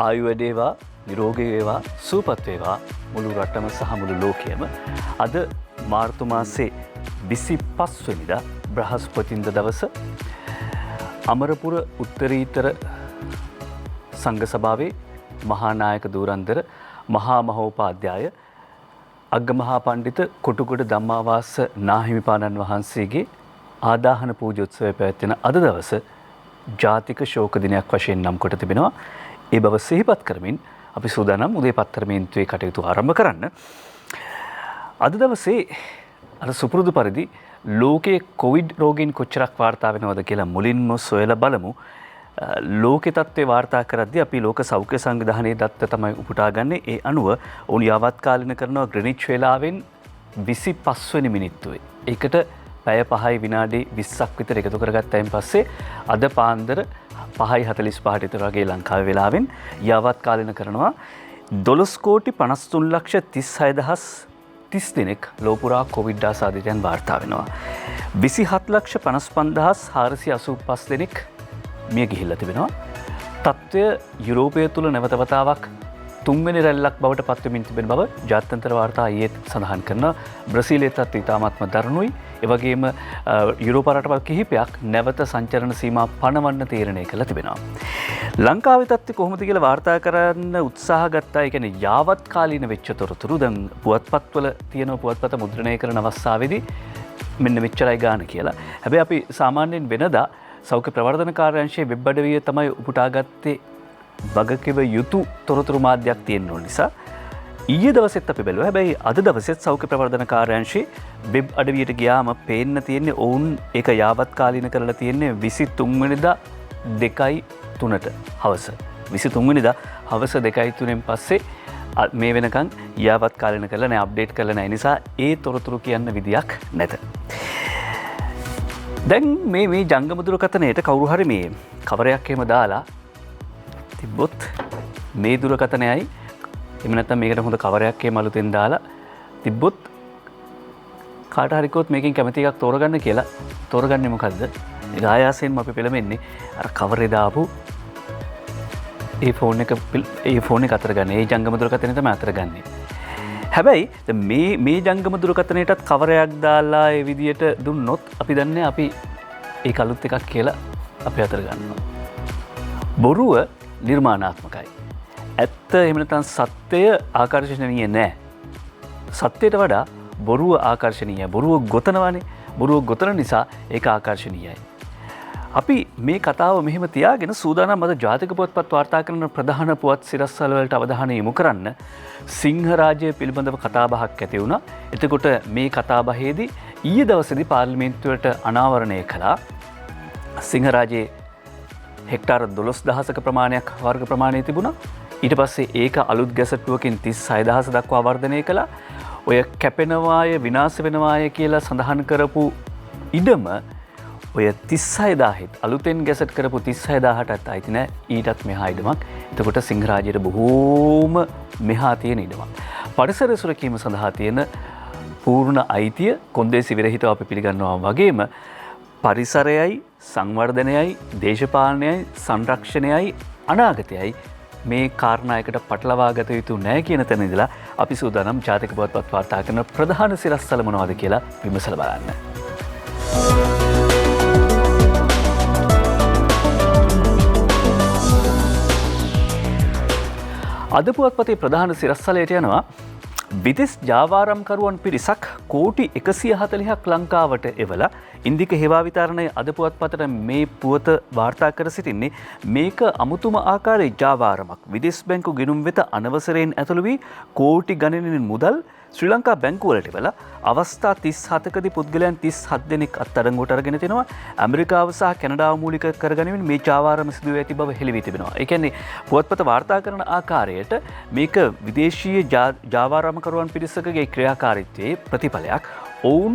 ආයු වැඩේවා, නිරෝගී වේවා, සුවපත් වේවා මුළු රටම සහ මුළු ලෝකයම. අද මාර්තු මාසේ 25 වෙනිදා බ්‍රහස්පතින්දා දවස අමරපුර උත්තරීතර සංඝ සභාවේ මහා නායක ධුරන්දර මහා මහෝපාද්‍යය අග්ගමහා පණ්ඩිත කොටුගොඩ ධම්මාවාස නාහිමිපාණන් වහන්සේගේ ආදාහන පූජෝත්සවය පැවැත්වෙන අද දවස ජාතික ශෝක දිනයක් වශයෙන් නම් කොට තිබෙනවා. ඒ බව සිහිපත් කරමින් අපි සූදානම් උදේ පත්තරමේන්තුවේ කටයුතු ආරම්භ කරන්න. අද දවසේ අර සුපුරුදු පරිදි ලෝකයේ කොවිඩ් රෝගීන් කොච්චරක් වාර්තා වෙනවද කියලා මුලින්ම සොයලා බලමු. ලෝකේ තත්ත්වේ වාර්තා කරද්දී අපි ලෝක සෞඛ්‍ය සංවිධානයේ දත්ත තමයි උපුටා ගන්නේ. ඒ අනුව ඔවුන් යාවත්කාලින කරනවා ග්‍රීනිච් වේලාවෙන් 25 වෙනි මිනිත්තුවේ. ඒකට පැය 5යි විනාඩි 20ක් විතර එකතු කරගත්තයින් පස්සේ අද පාන්දර 5:45ට විතර වගේ ලංකාවේ වෙලාවෙන් යාවත්කාලින කරනවා 12,53,36,30 දෙනෙක් ලෝපුරා කොවිඩ් ආසාදිතයන් වාර්තා වෙනවා. 27,55,485 දෙනෙක් මිය ගිහිල්ලා තිබෙනවා. තත්ත්වය යුරෝපය තුළ නැවත වතාවක් තුන්වෙනි රැල්ලක් බවට පත්වෙමින් තිබෙන බව ජාත්‍යන්තර වාර්තා ඊයේ සඳහන් කරනවා. බ්‍රසීලයේ තත්ත්වය ඉතාමත්ම දරුණුයි. ඒ වගේම යුරෝපා රටවල් කිහිපයක් නැවත සංචරණ සීමා පනවන්න තීරණය කළා තිබෙනවා. ලංකාවේ තත්ත්වය කොහොමද කියලා වාර්තා කරන්න උත්සාහ ගත්තා. ඒ කියන්නේ යාවත්කාලීන වෙච්ච තොරතුරු දැන් පුවත්පත්වල තියෙන පුවත්පත මුද්‍රණය කරන අවස්ථාවේදී මෙන්න මෙච්චරයි ගාන කියලා. හැබැයි අපි සාමාන්‍යයෙන් වෙනදා සෞඛ්‍ය ප්‍රවර්ධන කාර්යාංශයේ වෙබ් අඩවිය තමයි උපුටාගත්තේ වගකිව යුතු තොරතුරු මාධ්‍යයක් තියෙන නිසා ඊයේ දවසෙත් අපි බැලුවා. හැබැයි අද දවසෙත් සෞඛ්‍ය ප්‍රවර්ධන කාර්යාංශයේ වෙබ් අඩවියට ගියාම පේන්න තියෙන්නේ ඔවුන් ඒක යාවත්කාලීන කරලා තියෙන්නේ 23 වෙනිදා 2:03ට හවස. 23 වෙනිදා හවස 2:03න් පස්සේ මේ වෙනකන් යාවත්කාලීන කරලා නැහැ, අප්ඩේට් කරලා නැහැ. නිසා ඒ තොරතුරු කියන්න විදියක් නැත. දැන් මේ ජංගම දුරකථනයට කවුරු හරි මේ කවරයක් එහෙම දාලා තිබ්බොත් මේ දුරකථනයයි එහෙම නැත්නම් මේකට හොඳ කවරයක් එහෙම අලුතෙන් දාලා තිබ්බොත් කාට හරි කිව්වොත් මේකෙන් කැමති එකක් තෝරගන්න කියලා තෝරගන්නේ මොකද්ද? ඒක ආයාසයෙන්ම අපි පෙළඹෙන්නේ අර කවරේ දාපු ඒ ෆෝන් එක අතර ගන්න. ඒ ජංගම දුරකථනය තමයි අතර ගන්නේ. හැබැයි මේ ජංගම දුරකථනයටත් කවරයක් දාලා ඒ විදියට දුන්නොත් අපි දන්නේ අපි ඒක අලුත් එකක් කියලා අපි අතර ගන්නවා. බොරුව නිර්මාණාත්මකයි. ඇත්ත එහෙම නැත්නම් සත්‍යය ආකර්ෂණීය නෑ. සත්‍යයට වඩා බොරුව ආකර්ෂණීයයි. බොරුව ගොතනවානේ. බොරුව ගොතන නිසා ඒක ආකර්ෂණීයයි. අපි මේ කතාව මෙහෙම තියාගෙන සූදානම් අද ජාතික පුවත්පත් වාර්තා කරන ප්‍රධාන පුවත් සිරස්වල වලට අවධානය යොමු කරන්න සිංහ රාජ්‍ය පිළිබඳව කතාබහක් ඇති වුණා. එතකොට මේ කතාබහේදී ඊයේ දවසේදී පාර්ලිමේන්තුවට අනාවරණය කළා සිංහ රාජ්‍යයේ හෙක්ටාර 12,000ක ප්‍රමාණයක් වර්ග ප්‍රමාණය තිබුණා. ඊට පස්සේ ඒක අලුත් ගැසටුවකින් 36,000 දක්වා වර්ධනය කළා. ඔය කැපෙනවාය විනාශ වෙනවාය කියලා සඳහන් කරපු ඉඩම ඔය 36,000ත් අලුතෙන් ගැසට් කරපු 36,000ටත් අයිති නෑ. ඊටත් මෙහා ඉඩමක්. එතකොට සිංහ රාජ්‍යයට බොහෝම මෙහා තියෙන ඉඩමක්. පරිසර සුරකීම සඳහා තියෙන පූර්ණ අයිතිය කොන්දේසි විරහිතව අපි පිළිගන්නවා වගේම පරිසරයයි සංවර්ධනයයි දේශපාලනයයි සංරක්ෂණයයි අනාගතයයි මේ කාරණායකට පටලවා ගත යුතු නැහැ කියන තැන ඉඳලා අපි සූදානම් ජාතික පුවත්පත් වාර්තා කරන ප්‍රධාන සිරස්තල මොනවද කියලා විමසලා බලන්න. අද පුවත්පතේ ප්‍රධාන සිරස්තලයට යනවා විදෙස් ජාවාරම්කරුවන් පිරිසක් කෝටි 140ක් ලංකාවට එවලා ඉන්දික හේවා විතරණය අද පුවත්පතට මේ පුවත වාර්තා කර සිටින්නේ මේක අමුතුම ආකාරයේ ජාවාරමක්. විදෙස් බැංකු ගිණුම් වෙත අනවසරයෙන් ඇතුළු වී කෝටි ගණනින් මුදල් ශ්‍රී ලංකා බැංකුවලට එවලා අවස්ථා 37කදී පුද්ගලයන් 37 දෙනෙක් අත්අඩංගුවට අරගෙන තිනවා. ඇමරිකාව සහ කැනඩාව මූලික කරගනිමින් මේ ජාවාරම සිදු වී ඇති බව හෙළි වී තිබෙනවා. ඒ කියන්නේ පුවත්පත වාර්තා කරන ආකාරයට මේක විදේශීය ජාවාරම්කරුවන් පිරිසකගේ ක්‍රියාකාරීත්වයේ ප්‍රතිඵලයක්. ඔවුන්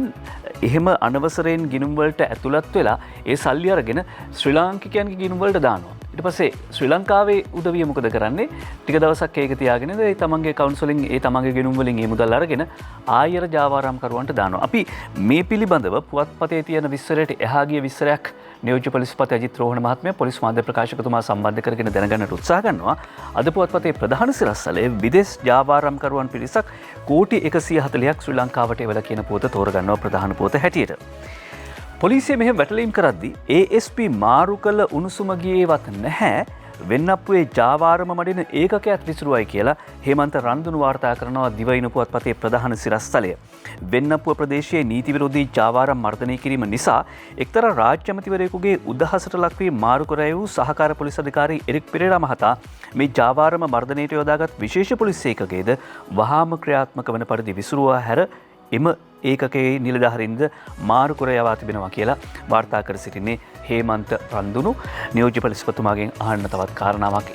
එහෙම අනවසරයෙන් ගිණුම් වලට ඇතුළත් වෙලා ඒ සල්ලි අරගෙන ශ්‍රී ලාංකිකයන්ගේ ගිණුම් වලට දානවා. ඊට පස්සේ ශ්‍රී ලංකාවේ උදවිය මොකද කරන්නේ? ටික දවසක් ඒක තියාගෙන ඒ තමන්ගේ account වලින් ඒ තමන්ගේ ගිණුම් වලින් මේ මුදල් අරගෙන ආයෙත් ජාවාරම්කරුවන්ට දානවා. අපි මේ පිළිබඳව පුවත්පතේ තියෙන විස්තරයට එහා ගිය විස්තරයක් නියෝජ්‍ය පොලිස්පති අජිත් රෝහණ මහත්මයා පොලිස් මාධ්‍ය ප්‍රකාශකතුමා සම්බන්ධ කරගෙන දැනගන්නට උත්සාහ කරනවා. අද පුවත්පතේ ප්‍රධාන සිරස්තලයේ විදේශ ජාවාරම්කරුවන් පිරිසක් කෝටි 140ක් ශ්‍රී ලංකාවට එවලා කියන පුවත තෝරගන්නවා ප්‍රධාන පුවත හැටියට. පොලිසිය මෙහෙම වැටලීම් කරද්දී ASP මාරු කළ උණුසුම ගියේවත් නැහැ. වෙන්නප්පුවේ ජාවාරම මඩින ඒකකයක් විසිරුවයි කියලා හේමන්ත රන්දුණු වාර්තා කරනවා දිවයින පුවත්පතේ ප්‍රධාන සිරස්තලය. වෙන්නප්පුව ප්‍රදේශයේ නීති විරෝධී ජාවාරම් මර්ධනය කිරීම නිසා එක්තරා රාජ්‍ය ඇමතිවරයෙකුගේ උදහසට ලක් වී මාරු කර වූ සහකාර පොලිස් අධිකාරී එරික් පෙරේරා මහතා මේ ජාවාරම මර්ධනයට යොදාගත් විශේෂ පොලිස් ඒකකයේද වහාම ක්‍රියාත්මක වන පරිදි විසිරුවා හැර එම ඒකකයේ නිලධාරීන්ද මාරු කර යවා තිබෙනවා කියලා වාර්තා කර සිටින්නේ හේමන්ත රන්දුණු නියෝජ්‍ය පොලිස්පතිතුමාගෙන් අහන්න තවත් කාරණාවක්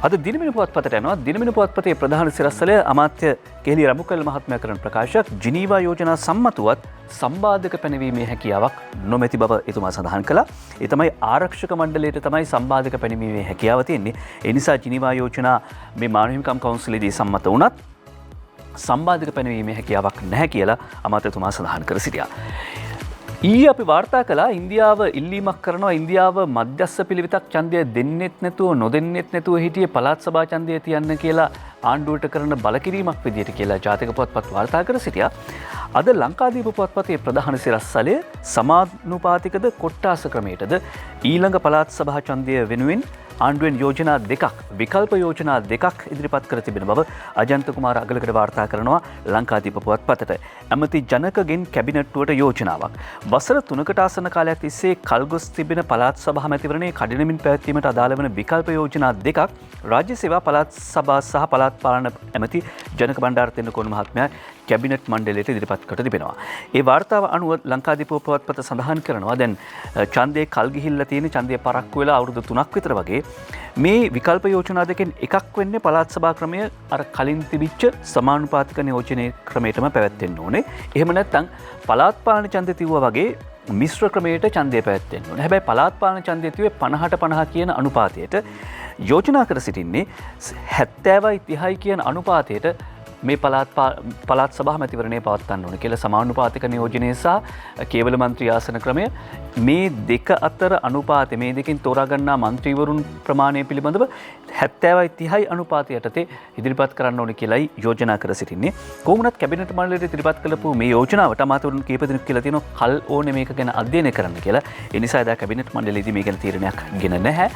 අද දිනමින පුවත්පතට යනවා. දිනමින පුවත්පතේ ප්‍රධාන සිරස්තලය අමාත්‍ය කෙහෙලි රඹුකැල් මහත්මයා කරන ප්‍රකාශයක් ජිනීවා යෝජනා සම්මතුවත් සම්බාධක පැනවීමේ හැකියාවක් නොමැති බව එතුමා සඳහන් කළා. ඒ තමයි ආරක්ෂක මණ්ඩලයට තමයි සම්බාධක පැනවීමේ හැකියාව තියෙන්නේ. ඒ නිසා ජිනීවා යෝජනා මේ මානව හිමිකම් කවුන්සිලේදී සම්මත වුණත් සම්බාධක පැනවීමේ හැකියාවක් නැහැ කියලා අමාත්‍යතුමා සඳහන් කර සිටියා. ඊයේ අපි වාර්තා කළා ඉන්දියාව ඉල්ලීමක් කරනවා ඉන්දියාව මධ්‍යස්ථ පිළිවෙතක් ඡන්දය දෙන්නෙත් නැතුව නොදෙන්නෙත් නැතුව හිටියේ පළාත් සභා ඡන්දය තියන්න කියලා ආණ්ඩුවට කරන බලකිරීමක් විදියට කියලා ජාතික පුවත්පත් වාර්තා කර සිටියා. අද ලංකාදීප පුවත්පතේ ප්‍රධාන සිරස්තලය සමානුපාතිකද කොට්ටාස ක්‍රමයටද ඊළඟ පළාත් සභා ඡන්දය වෙනුවෙන් ආණ්ඩුවෙන් යෝජනා දෙකක් විකල්ප යෝජනා දෙකක් ඉදිරිපත් කර තිබෙන බව අජන්ත කුමාර අගලකට වාර්තා කරනවා ලංකාදීප පුවත්පතට. ඇමති ජනකගෙන් කැබිනට්ටුවට යෝජනාවක්. වසර 3කට ආසන්න කාලයක් තිස්සේ කල්ගොස් තිබෙන පළාත් සභා මැතිවරණයේ කඩිනමින් පැවැත්වීමට අදාළ වන විකල්ප යෝජනා දෙකක් රාජ්‍ය සේවා පළාත් සභා සහ පළාත් පාලන ඇමති ජනක බණ්ඩාර තෙන්නකෝන් මහත්මයා කැබිනට් මණ්ඩලයට ඉදිරිපත් කොට තිබෙනවා. ඒ වාර්තාව අනුව ලංකාදීප පුවත්පත සඳහන් කරනවා දැන් ඡන්දේ කල් ගිහිල්ලා තියෙන ඡන්දේ පරක්කු වෙලා අවුරුදු 3ක් විතර වගේ මේ විකල්ප යෝජනා දෙකෙන් එකක් වෙන්නේ පළාත් සභා ක්‍රමය අර කලින් තිබිච්ච සමානුපාතික නියෝජනයේ ක්‍රමයටම පැවැත්වෙන්න ඕනේ. එහෙම නැත්නම් පළාත් පාලන ඡන්දේ තිබුවා වගේ මිශ්‍ර ක්‍රමයට ඡන්දය පැවැත්වෙන්න ඕනේ. හැබැයි පළාත් පාලන ඡන්දේ තිබුවේ 50ට 50 කියන අනුපාතයට යෝජනා කර සිටින්නේ 70යි 30යි කියන අනුපාතයට මේ පළාත් සභා මැතිවරණය පවත්වන්න ඕන කියලා සමානුපාතික නියෝජනය සහ කේවල මන්ත්‍රී ආසන ක්‍රමය මේ දෙක අතර අනුපාතය මේ දෙකෙන් තෝරා ගන්නා මන්ත්‍රීවරුන් ප්‍රමාණය පිළිබඳව 70යි 30යි අනුපාතය යටතේ ඉදිරිපත් කරන්න ඕන කියලායි යෝජනා කර සිටින්නේ. කොහොමුණත් කැබිනට් මණ්ඩලයට ඉදිරිපත් කළපු මේ යෝජනාවට අමාත්‍යවරුන් කීප දෙනෙක් කියලා තියෙනවා කල් ඕනේ මේක ගැන අධ්‍යයනය කරන්න කියලා. ඒ නිසා එදා කැබිනට් මණ්ඩලයේදී මේ ගැන තීරණයක් ගෙන නැහැ.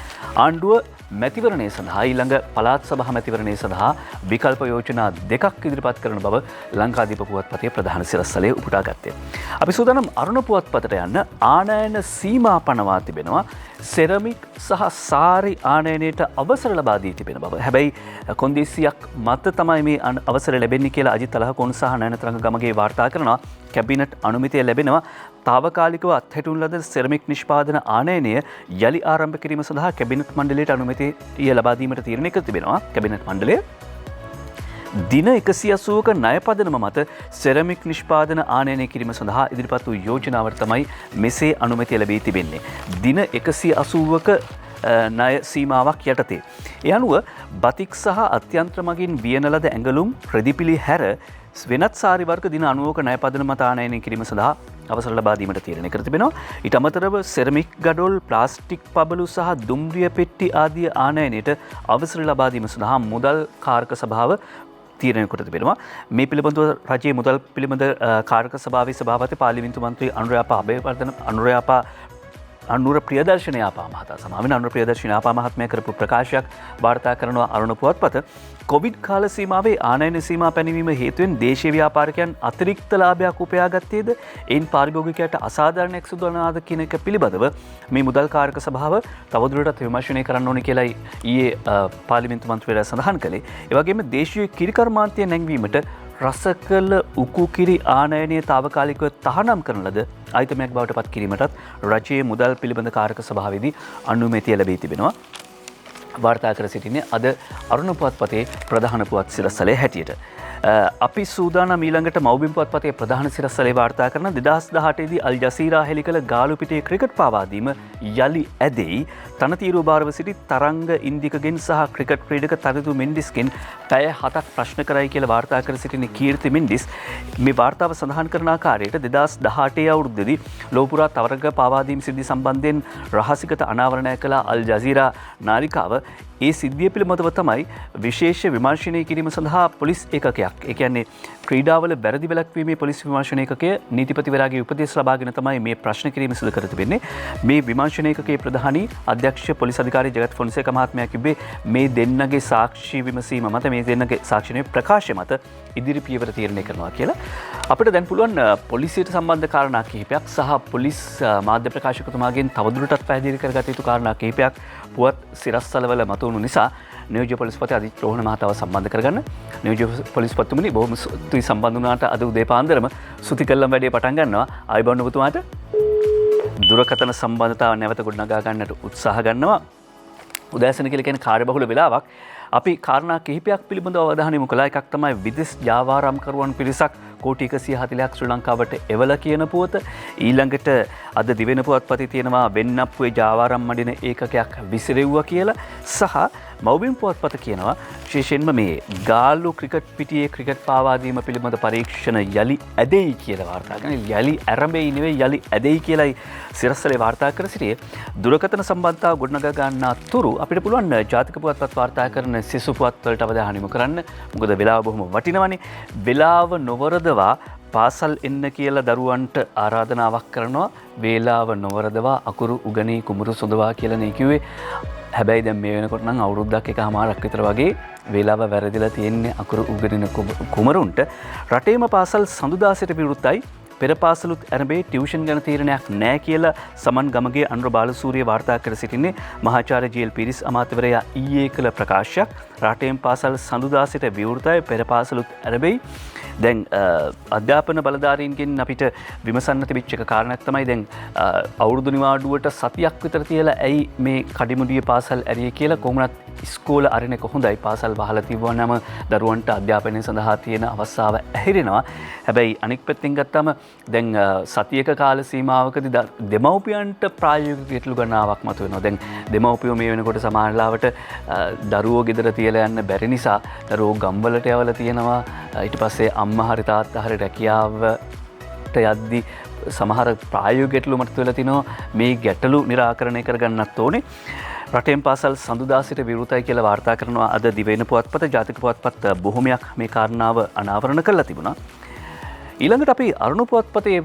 ආණ්ඩුව මැතිවරණය සඳහා ඊළඟ පළාත් සභා මැතිවරණය සඳහා විකල්ප යෝජනා දෙකක් ඉදිරිපත් කරන බව ලංකාදීප පුවත්පතේ ප්‍රධාන සිරස්තලයේ උපුටා ගත්තේ. අපි සූදානම් අරුණ පුවත්පතට යන්න ආනයන සීමා පනවා තිබෙනවා. සෙරමික් සහ සාරි ආනයනයට අවසර ලබා දී තිබෙන බව. හැබැයි කොන්දේසියක් මත තමයි මේ අවසර ලැබෙන්නේ කියලා අජිත් අලහකෝන් සහ නයනතරංග ගමගේ වාර්තා කරනවා. කැබිනට් අනුමැතිය ලැබෙනවා. තාවකාලිකව අත්හැටුණු ලද සෙරමික් නිෂ්පාදන ආනයනය යලි ආරම්භ කිරීම සඳහා කැබිනට් මණ්ඩලයට අනුමැතිය ලබා දීමට තීරණය කර තිබෙනවා. කැබිනට් මණ්ඩලය දින 180ක ණය පදනම මත සෙරමික් නිෂ්පාදන ආනයනය කිරීම සඳහා ඉදිරිපත් වූ යෝජනාවට තමයි මෙසේ අනුමැතිය ලැබී තිබෙන්නේ. දින 180ක ණය සීමාවක් යටතේ. ඒ අනුව බතික් සහ අත්‍යන්ත්‍ර මගින් වියන ලද ඇඟලුම් රෙදිපිලි හැර වෙනත් සාරි වර්ග දින 90ක ණය පදනම මත ආනයනය කිරීම සඳහා අවසර ලබා දීමට තීරණය කර තිබෙනවා. ඊට අමතරව සෙරමික් ගඩොල්, ප්ලාස්ටික් පබළු සහ දුම්රිය පෙට්ටි ආදී ආනයනයට අවසර ලබා දීම සඳහා මුදල් කාරක සභාව තීරණය කොට තිබෙනවා. මේ පිළිබඳව රජයේ මුදල් පිළිබඳ කාරක සභාවේ සභාපති පාර්ලිමේන්තු මන්ත්‍රී අනුර ප්‍රියදර්ශන යාපා මහතා සමාවෙන් අනුර ප්‍රියදර්ශන යාපා මහත්මයා කරපු ප්‍රකාශයක් වාර්තා කරනවා අරුණ පුවත්පත. කොවිඩ් කාල සීමාවේ ආනයන සීමා පැනවීම හේතුවෙන් දේශීය ව්‍යාපාරිකයන් අතිරික්ත ලාභයක් උපයා ගත්තේද එයින් පාරිභෝගිකයට අසාධාරණයක් සිදු වනාද කියන එක පිළිබඳව මේ මුදල් කාරක සභාව තවදුරටත් විමර්ශනය කරන්න ඕනේ කියලා ඊයේ පාර්ලිමේන්තු මන්ත්‍රීවරයා සඳහන් කළේ. ඒ වගේම දේශීය කිරි කර්මාන්තය නැංවීමට රසකල උකු කිරි ආනයනය තාවකාලිකව තහනම් කරන ලද අයිතමයක් බවට පත් කිරීමටත් රජයේ මුදල් පිළිබඳ කාරක සභාවේදී අනුමැතිය ලැබී තිබෙනවා. වාර්තා කර සිටින්නේ අද අරුණ පුවත්පතේ ප්‍රධාන පුවත් සිරස්තලයේ හැටියට. අපි සූදානම් ඊළඟට මව්බිම් පුවත්පතේ ප්‍රධාන සිරස්තලේ වාර්තා කරන 2018 දී අල් ජසීරා හෙළි කළ ගාලු පිටියේ ක්‍රිකට් පාවාදීම යලි ඇදෙයි. තනතිරුව බාරව සිටි තරංග ඉන්දිකගෙන් සහ ක්‍රිකට් ක්‍රීඩක තරිදු මෙන්ඩිස්ගෙන් පැය 7ක් ප්‍රශ්න කරයි කියලා වාර්තා කර සිටින කීර්ති මෙන්ඩිස් මේ වාර්තාව සඳහන් කරන ආකාරයට 2018 අවුරුද්දේදී ලෝපුරා තරග පාවාදීම් සිද්ධි සම්බන්ධයෙන් රහසිගත අනාවරණය කළ අල් ජසීරා නාලිකාව ඒ සිද්ධිය පිළිබඳව තමයි විශේෂ විමර්ශනය කිරීම සඳහා පොලිස් ඒකකයක්, ඒ කියන්නේ ක්‍රීඩාවල වැරදි වැළැක්වීමේ පොලිස් විමර්ශන ඒකකය නීතිපතිවරයාගේ උපදෙස් ලබාගෙන තමයි මේ ප්‍රශ්න කිරීම සිදු කර තිබෙන්නේ. මේ විමර්ශන ඒකකයේ ප්‍රධානී අධ්‍යක්ෂ පොලිස් අධිකාරී ජගත් ෆොන්සේකා මහත්මයා කිව්වේ මේ දෙන්නගේ සාක්ෂි විමසීම මත මේ දෙන්නගේ සාක්ෂියේ ප්‍රකාශය මත ඉදිරි පියවර තීරණය කරනවා කියලා. අපිට දැන් පුළුවන් පොලිසියට සම්බන්ධ කාරණා කිහිපයක් සහ පොලිස් මාධ්‍ය ප්‍රකාශකතුමාගෙන් තවදුරටත් පැහැදිලි කරගත යුතු කාරණා කිහිපයක් පුවත් සිරස්තලවල මතුවුණු නිසා නියෝජ්‍ය පොලිස්පති අදිත් රෝහණ මහතාව සම්බන්ධ කරගන්න නියෝජ්‍ය පොලිස්පතිතුමනි බොහොම ස්තුතියි සම්බන්ධ වුණාට අද උදේ පාන්දරම සුති කළම් වැඩේ පටන් ගන්නවා. ආයිබෝන් ඔබතුමාට දුරකථන සම්බන්ධතාව නැවත ගොඩනගා ගන්නට උත්සාහ ගන්නවා. උදෑසන කියලා කියන්නේ කාර්යබහුල වෙලාවක්. අපි කාරණා කිහිපයක් පිළිබඳව අවධානය යොමු කළා. එකක් තමයි විදේශ ජාවාරම්කරුවන් පිරිසක් කෝටි 140ක් ශ්‍රී ලංකාවට එවල කියන පුවත. ඊළඟට අද දිවෙන පුවත්පතේ තියෙනවා වෙන්නප්පුවේ ජාවාරම් මඩින ඒකකයක් විසිරෙව්වා කියලා සහ මව්බිම් පුවත්පත කියනවා විශේෂයෙන්ම මේ ගාල්ලු ක්‍රිකට් පිටියේ ක්‍රිකට් පාවාදීම පිළිබඳ පරීක්ෂණ යලි ඇදෙයි කියලා වාර්තා කරනවා. යලි ආරම්භෙයි නෙවෙයි යලි ඇදෙයි කියලායි සිරස්තලේ වාර්තා කර සිටියේ. දුරකථන සම්බන්ධතාව ගොඩනගා ගන්නා තුරු අපිට පුළුවන් ජාතික පුවත්පත් වාර්තා කරන සිසු පුවත් වලට අවධානය යොමු කරන්න. මොකද වෙලාව බොහොම වටිනවනේ. වෙලාව නොවරදවා පාසල් එන්න කියලා දරුවන්ට ආරාධනාවක් කරනවා. වේලාව නොවරදවා අකුරු උගනී කුමරු සොඳවා කියලා නේ කිව්වේ. හැබැයි දැන් මේ වෙනකොට නම් අවුරුද්දක් එකමාරක් විතර වගේ වේලාව වැරදිලා තියෙන්නේ අකුරු උගනින කුමරුන්ට. රටේම පාසල් සඳුදාසයට විරුද්ධයි. පෙර පාසලුත් ඇරඹේ ටියුෂන් ගැන තීරණයක් නැහැ කියලා සමන් ගමගේ අනුර බාලසූරිය වාර්තා කර සිටින්නේ. මහාචාර්ය ජී.එල්. පීරිස් අමාත්‍යවරයා ඊයේ කළ ප්‍රකාශයක්. රටේම පාසල් සඳුදාසයට විවෘතයි. පෙර පාසලුත් ඇරඹේ. දැන් අධ්‍යාපන බලධාරීන්ගෙන් අපිට විමසන්න තිබිච්ච එක කාරණයක් තමයි දැන් අවුරුදු නිවාඩුවට සතියක් විතර තියලා ඇයි මේ කඩිමුඩිය පාසල් ඇරියේ කියලා. කොහොමවත් ඉස්කෝල අරින එක හොඳයි. පාසල් වහලා තිබුණාම දරුවන්ට අධ්‍යාපනය සඳහා තියෙන අවස්ථාව ඇහිරෙනවා. හැබැයි අනික් පැත්තෙන් ගත්තාම දැන් සතියක කාල සීමාවකදී දෙමව්පියන්ට ප්‍රායෝගික ගැටලු ගණනාවක් මතුවෙනවා. දැන් දෙමව්පියෝ මේ වෙනකොට සමාජලාවට දරුවෝ ගෙදර තියලා යන්න බැරි නිසා දරුවෝ ගම්වලට යවලා තියෙනවා. ඊට පස්සේ අම්මා හරි තාත්තා හරි රැකියාවට යද්දී සමහර ප්‍රායෝගික ගැටලු මතුවෙලා තිනවා. මේ ගැටලු निराකරණය කරගන්නත් ඕනේ. රටේම පාසල් සඳුදාසයට විරුද්ධයි කියලා වාර්තා කරනවා අද දිවෙන පුවත්පත. ජාතික පුවත්පත් බොහොමයක් මේ කාරණාව අනාවරණ කරලා තිබුණා. ඊළඟට අපි අරුණ පුවත්පතේ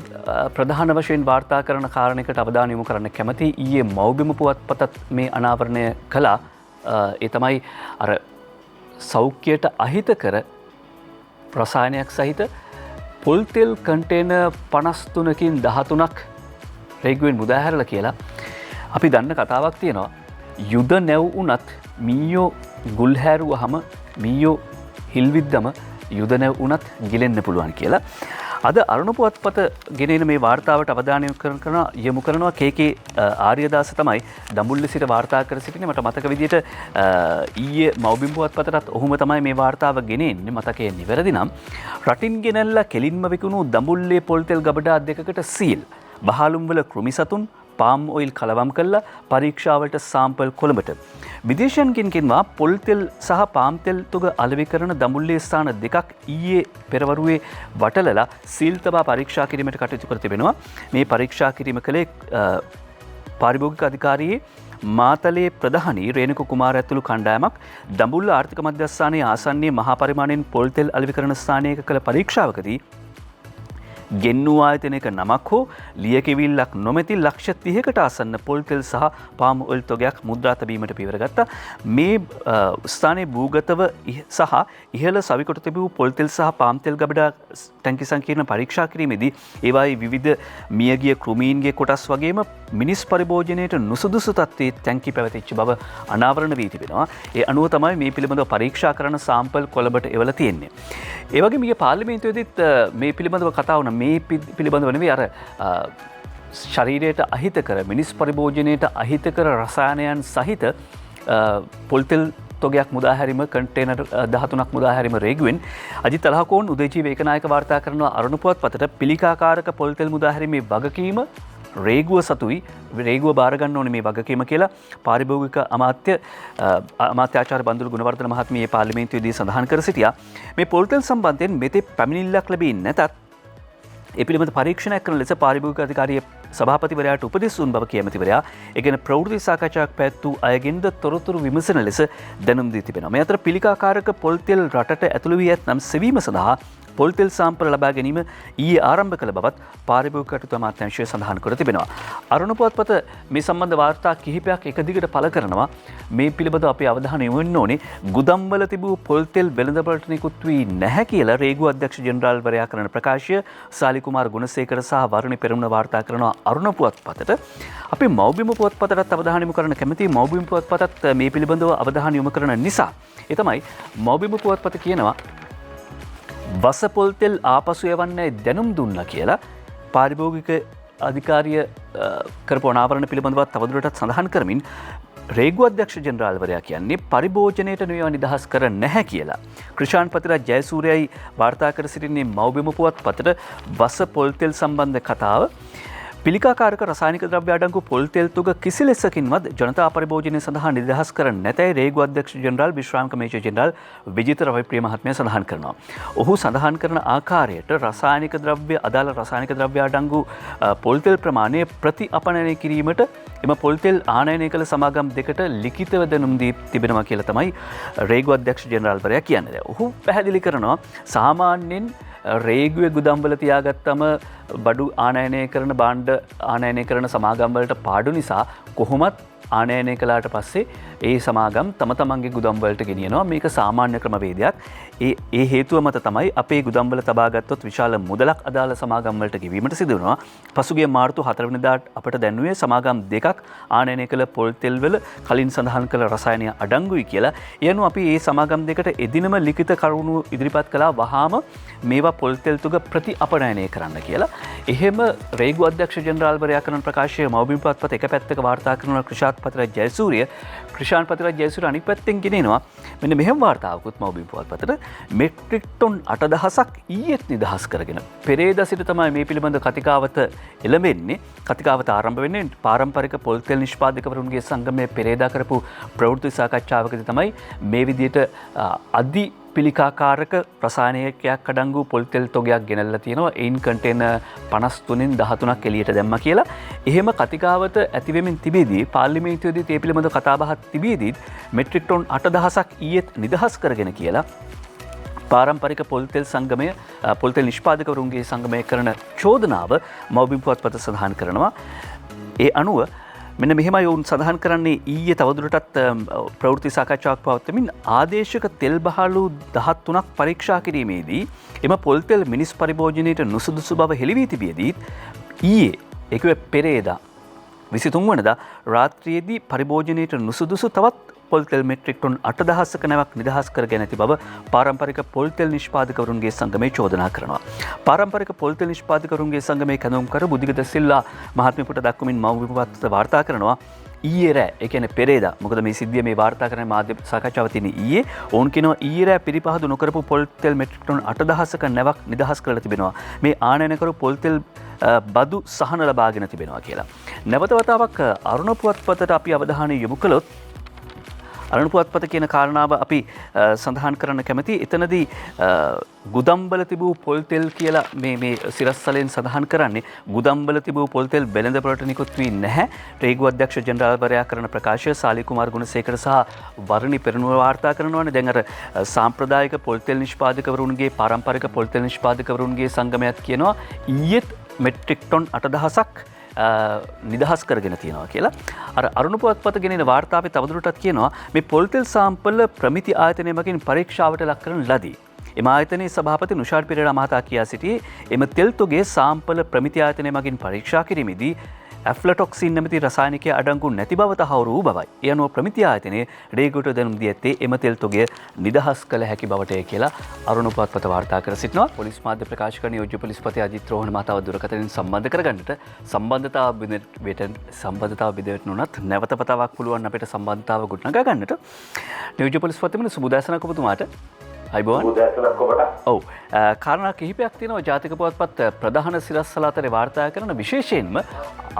ප්‍රධාන වශයෙන් වාර්තා කරන කාරණයකට අවධානය යොමු කරන්න කැමති. ඊයේ මව්බිම පුවත්පතත් මේ අනාවරණය කළා. ඒ තමයි අර සෞඛ්‍යයට අහිතකර රසායනයක් සහිත පොල් තෙල් කන්ටේනර් 53කින් 13ක් රේගුවෙන් මුදාහැරලා කියලා අපි දන්න කතාවක් තියෙනවා. යුද නැව් වුණත් මීයෝ ගුල් හැරුවහම මීයෝ හිල්විද්දම යුද නැව් වුණත් ගිලෙන්න පුළුවන් කියලා. අද අරුණ පුවත්පත ගෙනෙන මේ වාර්තාවට අවධානය යොමු කරනවා කේ.කේ. ආර්යදාස තමයි දඹුල්ල සිට වාර්තා කර සිටින්නේ. මට මතක විදිහට ඊයේ මව්බිම් පුවත්පතටත් ඔහුම තමයි මේ වාර්තාව ගෙනෙන්නේ. මතකයේ නිවැරදි නම් රටින් ගෙනල්ලා කෙලින්ම විකුණු දඹුල්ලේ පොල් තෙල් ගබඩා දෙකකට සීල්. බහලුම්වල කෘමි සතුන් පාම් ඔයිල් කලවම් කළා පරීක්ෂාවලට සාම්පල් කොළඹට. විදේශයන්ගෙන් ගෙන්වා පොල් තෙල් සහ පාම් තෙල් තුග අලෙවි කරන දඹුල්ලේ ස්ථාන දෙකක් ඊයේ පෙරවරුවේ වටලලා සීල් තබා පරීක්ෂා කිරීමට කටයුතු කර තිබෙනවා. මේ පරීක්ෂා කිරීම කළේ පාරිභෝගික අධිකාරියේ මාතලේ ප්‍රධානී රේණුක කුමාර ඇතුළු කණ්ඩායමක්. දඹුල්ල ආර්ථික මධ්‍යස්ථානයේ ආසන්නයේ මහා පරිමාණයෙන් පොල් තෙල් අලෙවි කරන ස්ථානයක කළ පරීක්ෂාවකදී ගෙන්නූ ආයතනයක නමක් හෝ ලියකිවිල්ලක් නොමැති ලක්ෂ 30කට ආසන්න පොල් තෙල් සහ පාම් ඔයිල් තොගයක් මුද්‍රා තැබීමට පියවර ගත්තා. මේ ස්ථානයේ භූගතව සහ ඉහළ සවිකොට තිබූ පොල් තෙල් සහ පාම් තෙල් ගබඩා ටැංකි සංකීර්ණ පරීක්ෂා කිරීමේදී ඒවායේ විවිධ මියගිය කෘමීන්ගේ කොටස් වගේම මිනිස් පරිභෝජනයට නුසුදුසු තත්ත්වයේ ටැංකි පැවතිච්ච බව අනාවරණ වී තිබෙනවා. ඒ අනුව තමයි මේ පිළිබඳව පරීක්ෂා කරන සාම්පල් කොළඹට එවලා තියෙන්නේ. ඒ වගේම ඊයේ පාර්ලිමේන්තුවේදීත් මේ පිළිබඳව කතා වුණා. මේ පිළිබඳව නෙවෙයි අර ශරීරයට අහිතකර මිනිස් පරිභෝජනයට අහිතකර රසායනයන් සහිත පොල්තෙල් තොගයක් මුදාහැරීම කන්ටේනර් 13ක් මුදාහැරීම රේගුවෙන් අජිත් තලහකෝන් උදේජීව ඒකනායක වාර්තා කරනවා අරුණ පුවත්පතට පිළිකාකාරක පොල්තෙල් මුදාහැරීමේ වගකීම රේගුව සතුයි රේගුව බාරගන්න ඕනේ මේ වගකීම කියලා පාරිභෝගික අමාත්‍යාචාර්ය බන්දුරු ගුණවර්ධන මහත්මිය මේ පාර්ලිමේන්තුවේදී සඳහන් කර සිටියා. මේ පොල්තෙල් සම්බන්ධයෙන් මෙතෙක් පැමිණිල්ලක් ලැබෙන්නේ නැතත් ඒ පිළිබඳ පරීක්ෂණයක් කරන ලෙස පාරිභෝගික අධිකාරිය සභාපතිවරයාට උපදෙස් දුන් බව කියමතිවරයා ඒ ගැන ප්‍රවෘත්ති සාකච්ඡාවක් පැවැත්වූ අයගෙන්ද තොරතුරු විමසන ලෙස දැනුම් දී තිබෙනවා. මේ අතර පිළිකාකාරක පොල්තෙල් රටට ඇතුළු වී ඇතනම් සෙවීම සඳහා පොල්තෙල් සාම්පල ලබා ගැනීම ඊයේ ආරම්භ කළ බවත් පාරිභෝගික කටයුතු අමාත්‍යාංශය සඳහන් කර තිබෙනවා. අරුණ පුවත්පත මේ සම්බන්ධ වාර්තා කිහිපයක් එක දිගට පළ කරනවා. මේ පිළිබඳව අපි අවධානය යොමු වෙන්න ඕනේ. ගුදම්වල තිබූ පොල්තෙල් වෙළඳපොළට නිකුත් වී නැහැ කියලා රේගුව අධ්‍යක්ෂ ජෙනරාල්වරයා කරන ප්‍රකාශය සාලි කුමාර ගුණසේකර සහ වරුණි පෙරමුණ වාර්තා කරනවා අරුණ පුවත්පතට. අපි මෞබිම පුවත්පතටත් අවධානය යොමු කරන්න කැමතියි. මෞබිම පුවත්පතත් මේ පිළිබඳව අවධානය යොමු කරන නිසා ඒ තමයි මෞබිම පුවත්පත කියනවා වස පොල්තෙල් ආපසු යවන්නේ දැනුම් දුන්නා කියලා පාරිභෝගික අධිකාරිය කරපු අනාවරණ පිළිබඳව තවදුරටත් සඳහන් කරමින් රේගුව අධ්‍යක්ෂ ජෙනරාල්වරයා කියන්නේ පරිභෝජනයට මේවා නිදහස් කර නැහැ කියලා. ක්‍රිෂාන් පතිරත් ජයසූරියයි වාර්තා කර සිටින්නේ මෞබිම පුවත්පතට වස පොල්තෙල් සම්බන්ධ කතාව. පිළිකාකාරක රසායනික ද්‍රව්‍ය අඩංගු පොල්තෙල් තුග කිසි ලෙසකින්වත් ජනතා පරිභෝජනය සඳහා නිදහස් කර නැතැයි රේගුව අධ්‍යක්ෂ ජෙනරාල් විශ්‍රාමික මේජර් ජෙනරාල් විජිත රවිප්‍රිය මහත්මයා සඳහන් කරනවා. ඔහු සඳහන් කරන ආකාරයට රසායනික ද්‍රව්‍ය අදාළ රසායනික ද්‍රව්‍ය අඩංගු පොල්තෙල් ප්‍රමාණය ප්‍රතිඅපනයනය කිරීමට එම පොල්තෙල් ආනයනය කළ සමාගම් දෙකට ලිඛිතව දැනුම් දී තිබෙනවා කියලා තමයි රේගුව අධ්‍යක්ෂ ජෙනරාල්වරයා කියන්නේ. ඔහු පැහැදිලි කරනවා සාමාන්‍යයෙන් රේගුවේ ගුදම්වල තියාගත්තම බඩු ආනයනය කරන භාණ්ඩ ආනයනය කරන සමාගම්වලට පාඩු නිසා කොහොමත් ආනයනය කළාට පස්සේ ඒ සමාගම් තම තමන්ගේ ගුදම්වලට ගෙනියනවා. මේක සාමාන්‍ය ක්‍රමවේදයක්. ඒ හේතුව මත තමයි අපේ ගුදම්වල තබාගත්තොත් විශාල මුදලක් අදාළ සමාගම්වලට ගෙවීමට සිදු වෙනවා. පසුගිය මාර්තු 4 වෙනිදාට අපට දැන්වුවේ සමාගම් දෙකක් ආනයනය කළ පොල්තෙල් වල කලින් සඳහන් කළ රසායනය අඩංගුයි කියලා. ඒ අනුව අපි මේ සමාගම් දෙකට එදිනම ලිඛිත කරුණු ඉදිරිපත් කළා වහාම මේවා පොල්තෙල් තුග ප්‍රතිඅපනයනය කරන්න කියලා. එහෙම රේගුව අධ්‍යක්ෂ ජෙනරාල්වරයා කරන ප්‍රකාශය මෞබිම පුවත්පත එක පැත්තක වාර්තා කරන ක්‍රිෂාන් පතිරත් ජයසූරිය අනිත් පැත්තෙන් ගෙනෙනවා මෙන්න මෙහෙම වාර්තාවකුත් මෞබිම පුවත්පතට මෙට්‍රික් ටොන් 8000ක් ඊයේත් නිදහස් කරගෙන පෙරේදා සිට තමයි මේ පිළිබඳ කතිකාවත එළඹෙන්නේ. කතිකාවත ආරම්භ වෙන්නේ පාරම්පරික පොල්තෙල් නිෂ්පාදකවරුන්ගේ සංගමයේ පෙරේදා කරපු ප්‍රවෘත්ති සාකච්ඡාවකදී තමයි මේ විදිහට අදි පිළිකාකාරක රසායනිකයක් අඩංගු පොල්තෙල් තොගයක් ගෙනල්ලා තියෙනවා. එයින් කන්ටේනර් 53න් 13ක් එළියට දැම්මා කියලා. එහෙම කතිකාවත ඇතිවෙමින් තිබෙදී පාර්ලිමේන්තුවේදී මේ පිළිබඳව කතාබහක් තිබෙදී මෙට්‍රික් ටොන් 8000ක් ඊයේත් නිදහස් කරගෙන කියලා පාරම්පරික පොල්තෙල් සංගමය පොල්තෙල් නිෂ්පාදකවරුන්ගේ සංගමය කරන චෝදනාව මෞබිම පුවත්පත සඳහන් කරනවා. ඒ අනුව මෙන්න මෙහෙමයි ඔවුන් සඳහන් කරන්නේ ඊයේ තවදුරටත් ප්‍රවෘත්ති සාකච්ඡාවක් පවත්වමින් ආදේශක තෙල් බහලු 13ක් පරීක්ෂා කිරීමේදී එම පොල්තෙල් මිනිස් පරිභෝජනයට නුසුදුසු බව හෙළි වී තිබියදී ඊයේ ඒකේ පෙරේදා 23 වෙනිදා රාත්‍රියේදී පරිභෝජනයට නුසුදුසු තවත් පොල්තෙල් මෙට්‍රික් ටොන් 8000ක නැවක් නිදහස් කරගෙන ඇති බව පාරම්පරික පොල්තෙල් නිෂ්පාදකවරුන්ගේ සංගමය චෝදනා කරනවා. පාරම්පරික පොල්තෙල් නිෂ්පාදකවරුන්ගේ සංගමයේ කැඳවුම්කරු බුද්ධිගත සිල්ලා මහත්මියට දක්වමින් මෞබිම පුවත්පත වාර්තා කරනවා ඊයේ රෑ ඒ කියන්නේ පෙරේදා මොකද මේ සිද්ධිය මේ වාර්තා කරන මාධ්‍ය සාකච්ඡාව තියෙන්නේ ඊයේ ඕන් කියනවා ඊයේ රෑ පිරිපහදු නොකරපු පොල්තෙල් මෙට්‍රික් ටොන් 8000ක නැවක් නිදහස් කරලා තිබෙනවා. මේ ආනයන කරු පොල්තෙල් බදු සහන ලබාගෙන තිබෙනවා කියලා. නැවත වතාවක් අරුණ පුවත්පතට අපි අවධානය යොමු කළොත් අරුණ පුවත්පත කියන කාරණාව අපි සඳහන් කරන්න කැමති. එතනදී ගුදම්බල තිබූ පොල්තෙල් කියලා මේ සිරස්තලෙන් සඳහන් කරන්නේ ගුදම්බල තිබූ පොල්තෙල් වෙළඳපොළට නිකුත් වී නැහැ. රේගුව අධ්‍යක්ෂ ජෙනරාල්වරයා කරන ප්‍රකාශය සාලි කුමාර ගුණසේකර සහ වරුණි පෙරමුණ වාර්තා කරනවානේ. දැන් අර සාම්ප්‍රදායික පොල්තෙල් නිෂ්පාදකවරුන්ගේ පාරම්පරික පොල්තෙල් නිෂ්පාදකවරුන්ගේ සංගමයක් කියනවා ඊයේත් මෙට්‍රික් ටොන් 8000ක් නිදහස් කරගෙන තියෙනවා කියලා. අර අරුණ පුවත්පත ගෙනෙන වාර්තාවේ තවදුරටත් කියනවා මේ පොල්තෙල් සාම්පල ප්‍රමිති ආයතනය මගින් පරීක්ෂාවට ලක් කරන ලදී. එම ආයතනයේ සභාපති නුෂාඩ් පෙරේරා මහතා කියා සිටියේ එම තෙල් තොගේ සාම්පල ප්‍රමිති ආයතනය මගින් පරීක්ෂා කිරීමේදී ඇෆ්ලටොක්සින් නැමැති රසායනිකය අඩංගු නැති බව තහවුරු වූ බවයි. ඒ අනුව ප්‍රමිති ආයතනයේ රේගුවට දැනුම් දී ඇත්තේ එම තෙල් තොගය නිදහස් කළ හැකි බවටය කියලා අරුණ පුවත්පත වාර්තා කර සිටිනවා. පොලිස් මාධ්‍ය ප්‍රකාශක නියෝජ්‍ය පොලිස්පති අජිත් රෝහණ මහතාව දුරකථනයෙන් සම්බන්ධ කරගන්නට සම්බන්ධතාව බිඳවැටෙන උනත් නැවත වතාවක් පුළුවන් අපිට සම්බන්ධතාව ගොඩනගා ගන්නට. නියෝජ්‍ය පොලිස්පතිතුමනි සුබෝදෑසනක් ඔබතුමාට. ඔව් කාරණා කිහිපයක් තියෙනවා ජාතික පුවත්පත් ප්‍රධාන සිරස්වල අතරේ වාර්තා කරන විශේෂයෙන්ම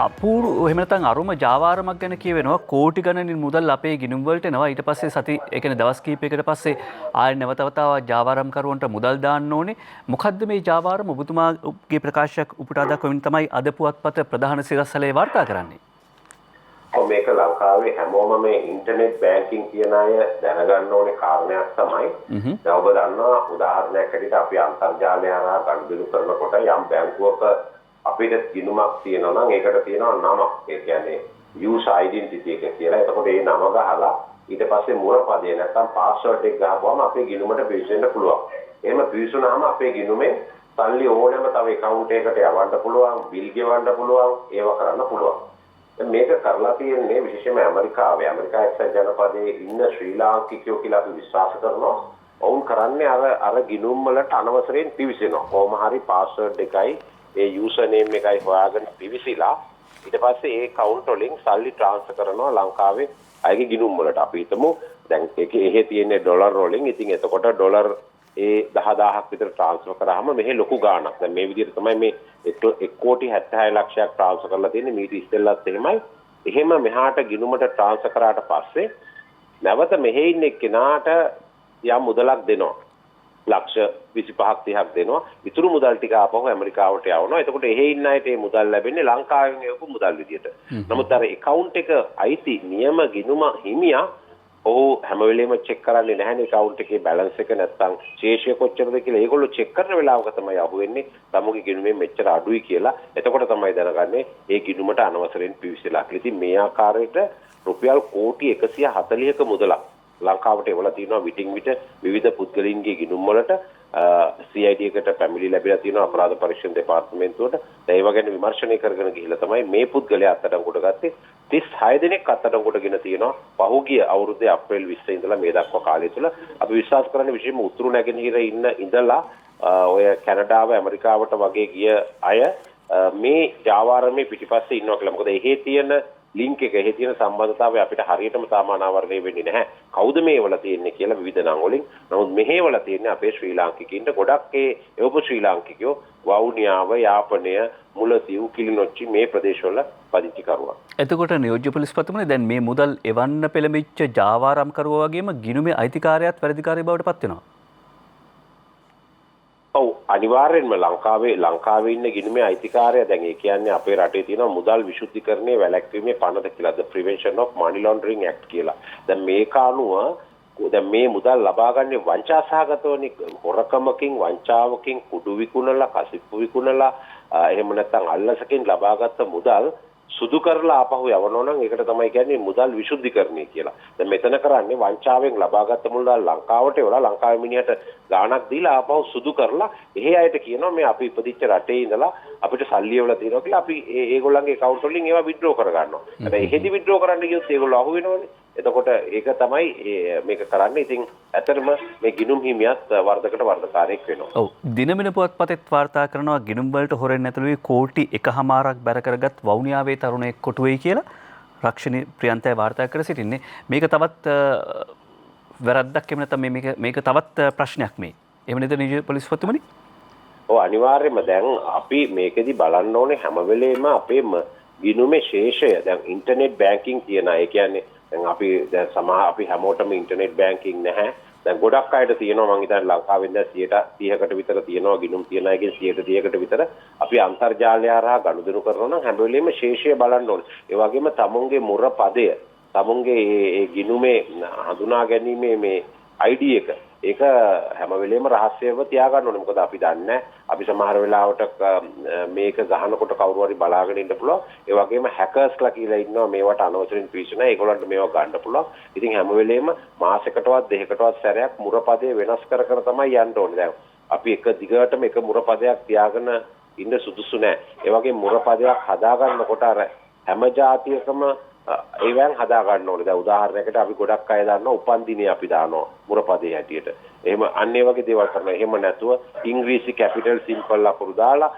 අපූර්ව එහෙම නැත්නම් අරුම ජාවාරමක් ගැන කියවෙනවා කෝටි ගණනින් මුදල් අපේ ගිණුම් වලට එනවා ඊට පස්සේ සති ඒ කියන්නේ දවස් කිහිපයකට පස්සේ ආයෙ නැවත වතාවක් ජාවාරම්කරුවන්ට මුදල් දාන්න ඕනේ මොකද්ද මේ ජාවාරම ඔබතුමාගේ ප්‍රකාශයක් උපුටා දක්වමින් තමයි අද පුවත්පත් ප්‍රධාන සිරස්වලේ වාර්තා කරන්නේ. මේක ලංකාවේ හැමෝම මේ ඉන්ටර්නෙට් බැංකින් කියන අය දැනගන්න ඕනේ කාරණයක් තමයි. දැන් ඔබ දන්නවා උදාහරණයක් හැටියට අපි අන්තර්ජාලය හරහා ගනුදෙනු කරනකොට යම් බැංකුවක අපිට ගිණුමක් තියෙනවා නම් ඒකට තියෙනවා නමක්. ඒ කියන්නේ user identity එක කියලා. එතකොට ඒ නම ගහලා ඊට පස්සේ මුරපදේ නැත්නම් password එක ගහපුවම අපේ ගිණුමට පිවිසෙන්න පුළුවන්. එහෙම පිවිසුනහම අපේ ගිණුමෙන් සල්ලි ඕනෑම තව account එකකට යවන්න පුළුවන්, bill ගෙවන්න පුළුවන්, ඒව කරන්න පුළුවන්. මේක කරලා තියෙන්නේ විශේෂයෙන්ම ඇමරිකාවේ එක්සත් ජනපදයේ ඉන්න ශ්‍රී ලාංකිකයෝ කියලා අපි විශ්වාස කරනවා. ඔවුන් කරන්නේ අර ගිණුම් වලට අනවසරයෙන් පිවිසෙනවා. කොහොම හරි password එකයි ඒ user name එකයි හොයාගෙන පිවිසිලා ඊට පස්සේ ඒ account වලින් සල්ලි transfer කරනවා ලංකාවේ අයගේ ගිණුම් වලට. අපි හිතමු දැන් එහෙ තියෙන්නේ ඩොලර් වලින්. ඉතින් එතකොට ඩොලර් ඒ 10000ක් විතර ට්‍රාන්ස්ෆර් කරාම මෙහි ලොකු ගාණක්. දැන් මේ විදිහට තමයි මේ 1,76,00,000ක් ට්‍රාන්ස්ෆර් කරලා තියෙන්නේ. මීට ඉස්සෙල්ලත් එහෙමයි. එහෙම මෙහාට ගිණුමට ට්‍රාන්ස්ෆර් කරාට පස්සේ නැවත මෙහි ඉන්න එක්කෙනාට යම් මුදලක් දෙනවා. ලක්ෂ 25ක් 30ක් දෙනවා. ඉතුරු මුදල් ටික ආපහු ඇමරිකාවට යවනවා. එතකොට එහෙ ඉන්න අයට මේ මුදල් ලැබෙන්නේ ලංකාවෙන් එවපු මුදල් විදියට. නමුත් අර account එක අයිති නියම ගිණුම හිමියා ඔහු හැම වෙලෙම චෙක් කරන්නේ නැහැනේ account එකේ balance එක නැත්තම් ශේෂය කොච්චරද කියලා. ඒගොල්ලෝ චෙක් කරන වෙලාවක තමයි අහුවෙන්නේ තමුගේ ගිණුමේ මෙච්චර අඩුයි කියලා. එතකොට තමයි දැනගන්නේ ඒ ගිණුමට අනවසරයෙන් පිවිසලා. ඉතින් මේ ආකාරයට රුපියල් කෝටි 140ක මුදලක් ලංකාවට එවලා තියෙනවා විටින් විට විවිධ පුද්ගලයන්ගේ ගිණුම් වලට. CID එකට පැමිණිලි ලැබිලා තියෙනවා අපරාධ පරීක්ෂණ දෙපාර්තමේන්තුවට. දැන් ඒව ගැන විමර්ශනය කරගෙන ගිහිල්ලා තමයි මේ පුද්ගලයා අත්අඩංගුවට ගත්තේ. 36 දෙනෙක් අත්අඩංගුවටගෙන තියෙනවා පහුගිය අවුරුද්දේ අප්‍රේල් 20 ඉඳලා මේ දක්වා කාලය තුල. අපි විශ්වාස කරන්නේ විශේෂයෙන්ම උතුරු නැගෙනහිර ඉඳලා ඔය කැනඩාව ඇමරිකාවට වගේ ගිය අය මේ ජාවාරමේ පිටිපස්සේ ඉන්නවා කියලා. මොකද එහෙ තියෙන ලින්ක් එක එහෙ තියෙන සම්බන්ධතාවය අපිට හරියටම තාම අනාවරණය වෙන්නේ නැහැ. කවුද මේවල තියෙන්නේ කියලා විවිධ නම් වලින්. නමුත් මෙහෙවල තියෙන්නේ අපේ ශ්‍රී ලාංකිකයින්ට ගොඩක් ඒ එවපු ශ්‍රී ලාංකිකයෝ වවුනියාව, යාපනය, මුලතිව්, කිලිනොච්චි මේ ප්‍රදේශවල පදිංචි කරුවා. එතකොට නියෝජ්‍ය පොලිස්පතිතුමනි දැන් මේ මුදල් එවන්න පෙළඹිච්ච ජාවාරම්කරුවා වගේම ගිණුමේ අයිතිකාරයාත් වැඩිකාරී බවට පත් වෙනවා. ඔව් අනිවාර්යෙන්ම ලංකාවේ ඉන්න ගිණුමේ අයිතිකාරයා දැන් ඒ කියන්නේ අපේ රටේ තියෙන මුදල් විශුද්ධිකරණය වැළැක්වීමේ පනත කියලා the Prevention of Money Laundering Act කියලා. දැන් මේ කානුව දැන් මේ මුදල් ලබා ගන්නේ වංචා සහගතවනේ. හොරකමකින්, වංචාවකින්, කුඩු විකුණලා, කසිප්පු විකුණලා, එහෙම නැත්නම් අල්ලසකින් ලබාගත් මුදල් සුදු කරලා ආපහු යවනවා නම් ඒකට තමයි කියන්නේ මුදල් විශුද්ධිකරණය කියලා. දැන් මෙතන කරන්නේ වංචාවෙන් ලබාගත් මුදල් ලංකාවට එවලා ලංකාවේ මිනිහට ගාණක් දීලා ආපහු සුදු කරලා එහෙ අයට කියනවා මේ අපි ඉපදිච්ච රටේ ඉඳලා අපිට සල්ලි එවලා තියෙනවා කියලා අපි ඒගොල්ලන්ගේ account වලින් ඒවා withdraw කරගන්නවා. හැබැයි එහෙදි withdraw කරන්න ගියොත් ඒගොල්ලෝ අහු වෙනවනේ. එතකොට ඒක තමයි මේක කරන්නේ. ඉතින් ඇත්තටම මේ ගිණුම් හිමියත් වර්ධකට වර්ධකාරයෙක් වෙනවා. ඔව් දිනමින පුවත්පතෙත් වාර්තා කරනවා ගිණුම් වලට හොරෙන් ඇතුළු වී කෝටි 1.5ක් බැර කරගත් වවුනියාවේ තරුණයෙක් කොටු වෙයි කියලා රක්ෂණ ප්‍රියන්තය වාර්තා කර සිටින්නේ. මේක තවත් වැරද්දක් එහෙම නැත්නම් මේක තවත් ප්‍රශ්නයක් මේ. එහෙම නේද නියෝජ්‍ය පොලිස්පතිතුමනි? ඔව් අනිවාර්යයෙන්ම දැන් අපි මේකෙදි බලන්න ඕනේ හැම වෙලේම අපේ ගිණුමේ ශේෂය දැන් ඉන්ටර්නෙට් බැංකින් තියන අය කියන්නේ දැන් අපි හැමෝටම ඉන්ටර්නෙට් බැංකින් නැහැ. දැන් ගොඩක් අයට තියෙනවා මං හිතන්නේ ලංකාවෙන් දැන් 30%කට විතර තියෙනවා ගිණුම් තියන අයගෙන් 30%කට විතර අපි අන්තර්ජාලය හරහා ගනුදෙනු කරනවා නම් හැම වෙලෙම ශේෂය බලන්න ඕනේ. ඒ වගේම තමුන්ගේ මුර පදය, තමුන්ගේ ඒ ගිණුමේ හඳුනා ගැනීමේ මේ ID එක ඒක හැම වෙලෙම රහස්‍යව තියාගන්න ඕනේ. මොකද අපි දන්නේ අපි සමහර වෙලාවට මේක ගහනකොට කවුරු හරි බලාගෙන ඉන්න පුළුවන්. ඒ වගේම හැකර්ස්ලා කියලා ඉන්නවා මේවට අනවසරින් පිවිසෙන. ඒගොල්ලන්ට මේවා ගන්න පුළුවන්. ඉතින් හැම වෙලෙම මාසයකටවත් දෙකකටවත් සැරයක් මුරපදේ වෙනස් කර තමයි යන්න ඕනේ. දැන් අපි එක දිගටම එක මුරපදයක් තියාගෙන ඉන්න සුදුසු නෑ. ඒ වගේ මුරපදයක් හදා ගන්නකොට අර හැම ජාතියකම ඒවෙන් හදා ගන්න ඕනේ. දැන් උදාහරණයකට අපි ගොඩක් අය දන්නවා උපන් දිනේ අපි දානවා මුරපදේ හැටියට. එහෙම අන්න ඒ වගේ දේවල් කරනවා. එහෙම නැතුව ඉංග්‍රීසි කැපිටල් සිම්පල් ලකුණු දාලා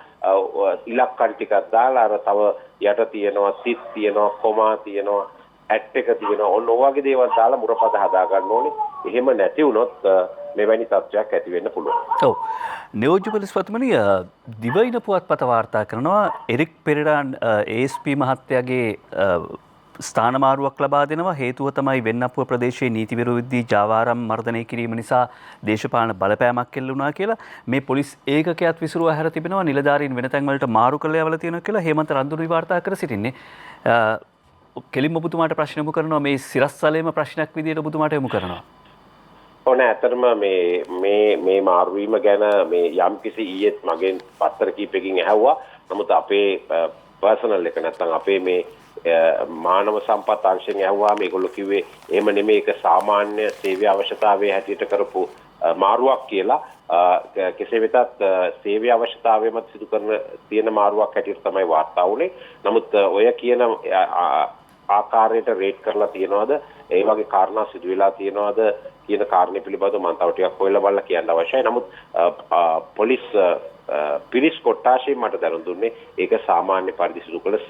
ඉලක්කම් ටිකක් දාලා අර තව යට තියෙනවා සිත් තියෙනවා කොමා තියෙනවා ඇට් එක තියෙනවා ඔන්න ඔය වගේ දේවල් දාලා මුරපද හදා ගන්න ඕනේ. එහෙම නැති වුණොත් මෙවැනි තත්ත්වයක් ඇති වෙන්න පුළුවන්. ඔව්. නියෝජ්‍ය පොලිස්පතිමනි දිවයින පුවත්පත වාර්තා කරනවා එරික් පෙරේරා ASP මහත්තයාගේ ස්ථානමාරුවක් ලබා දෙනවා. හේතුව තමයි වෙන්නපුව ප්‍රදේශයේ නීති විරෝධී ජාවාරම් මර්ධනය කිරීම නිසා දේශපාලන බලපෑමක් එල්ල වුණා කියලා. මේ පොලිස් ඒකකයක් විසිරුවා හැර තිබෙනවා. නිලධාරීන් වෙන තැන් වලට මාරු කළ යවලා තියෙනවා කියලා හේමන්ත රන්දුනි වාර්තා කර සිටින්නේ. කෙලින්ම ඔබතුමාට ප්‍රශ්න යොමු කරනවා මේ සිරස්තලයේම ප්‍රශ්නයක් විදියට ඔබතුමාට යොමු කරනවා. ඕන ඇත්තටම මේ මාරු වීම ගැන මේ යම්කිසි ඊයේත් මගෙන් පත්තර කීපකින් ඇහුවා. නමුත් අපේ පර්සනල් එක නැත්නම් අපේ මේ මානව සම්පත් අංශයෙන් ඇහුවා මේගොල්ලෝ කිව්වේ එහෙම නෙමෙයි ඒක සාමාන්‍ය සේවය අවශ්‍යතාවයේ හැටියට කරපු මාරුවක් කියලා. කෙසේ වෙතත් සේවය අවශ්‍යතාවයමත් සිදු කරන තියෙන මාරුවක් හැටියට තමයි වාර්තා වුනේ. නමුත් ඔය කියන ආකාරයට රේට් කරලා තියනවාද ඒ වගේ කාරණා සිදු වෙලා තියනවාද කියන කාරණේ පිළිබඳව මම තව ටිකක් හොයලා බලලා කියන්න අවශ්‍යයි. නමුත් පොලිස් පිරිස් කොට්ටාශයෙන් මට දැනුම් දුන්නේ ඒක සාමාන්‍ය පරිදි සිදු කළ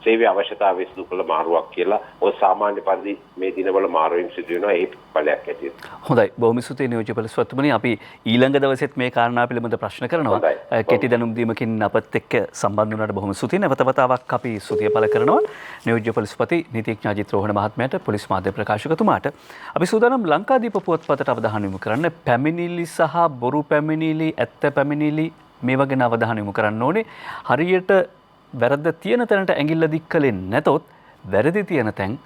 සේවය අවශ්‍යතාවයේ සිදු කළ මාරුවක් කියලා. ඔය සාමාන්‍ය පරිදි මේ දිනවල මාරුවීම් සිදු වෙනවා ඒ ඵලයක් ඇටියෙත්. හොඳයි. බොහොම ස්තුතියි නියෝජ්‍ය පොලිස්පතිතුමනි. අපි ඊළඟ දවසෙත් මේ කාරණා පිළිබඳ ප්‍රශ්න කරනවා. කෙටි දැනුම් දීමකින් අපත් එක්ක සම්බන්ධ වුණාට බොහොම ස්තුතියි. නැවත වතාවක් අපි ස්තුතිය පළ කරනවා නියෝජ්‍ය පොලිස්පති නීතිඥ අජිත් රෝහණ මහත්මයාට පොලිස් මාධ්‍ය ප්‍රකාශකතුමාට. අපි සූදානම් ලංකාදීප පුවත්පතට අවධානය යොමු කරන්න පැමිණිලි සහ බොරු පැමිණිලි ඇත්ත පැමිණිලි මේවා ගැන අවධානය යොමු කරන්න ඕනේ. හරියට වැරද්ද තියෙන තැනට ඇඟිල්ල දික් කළේ නැතොත් වැරදි තියෙන තැන්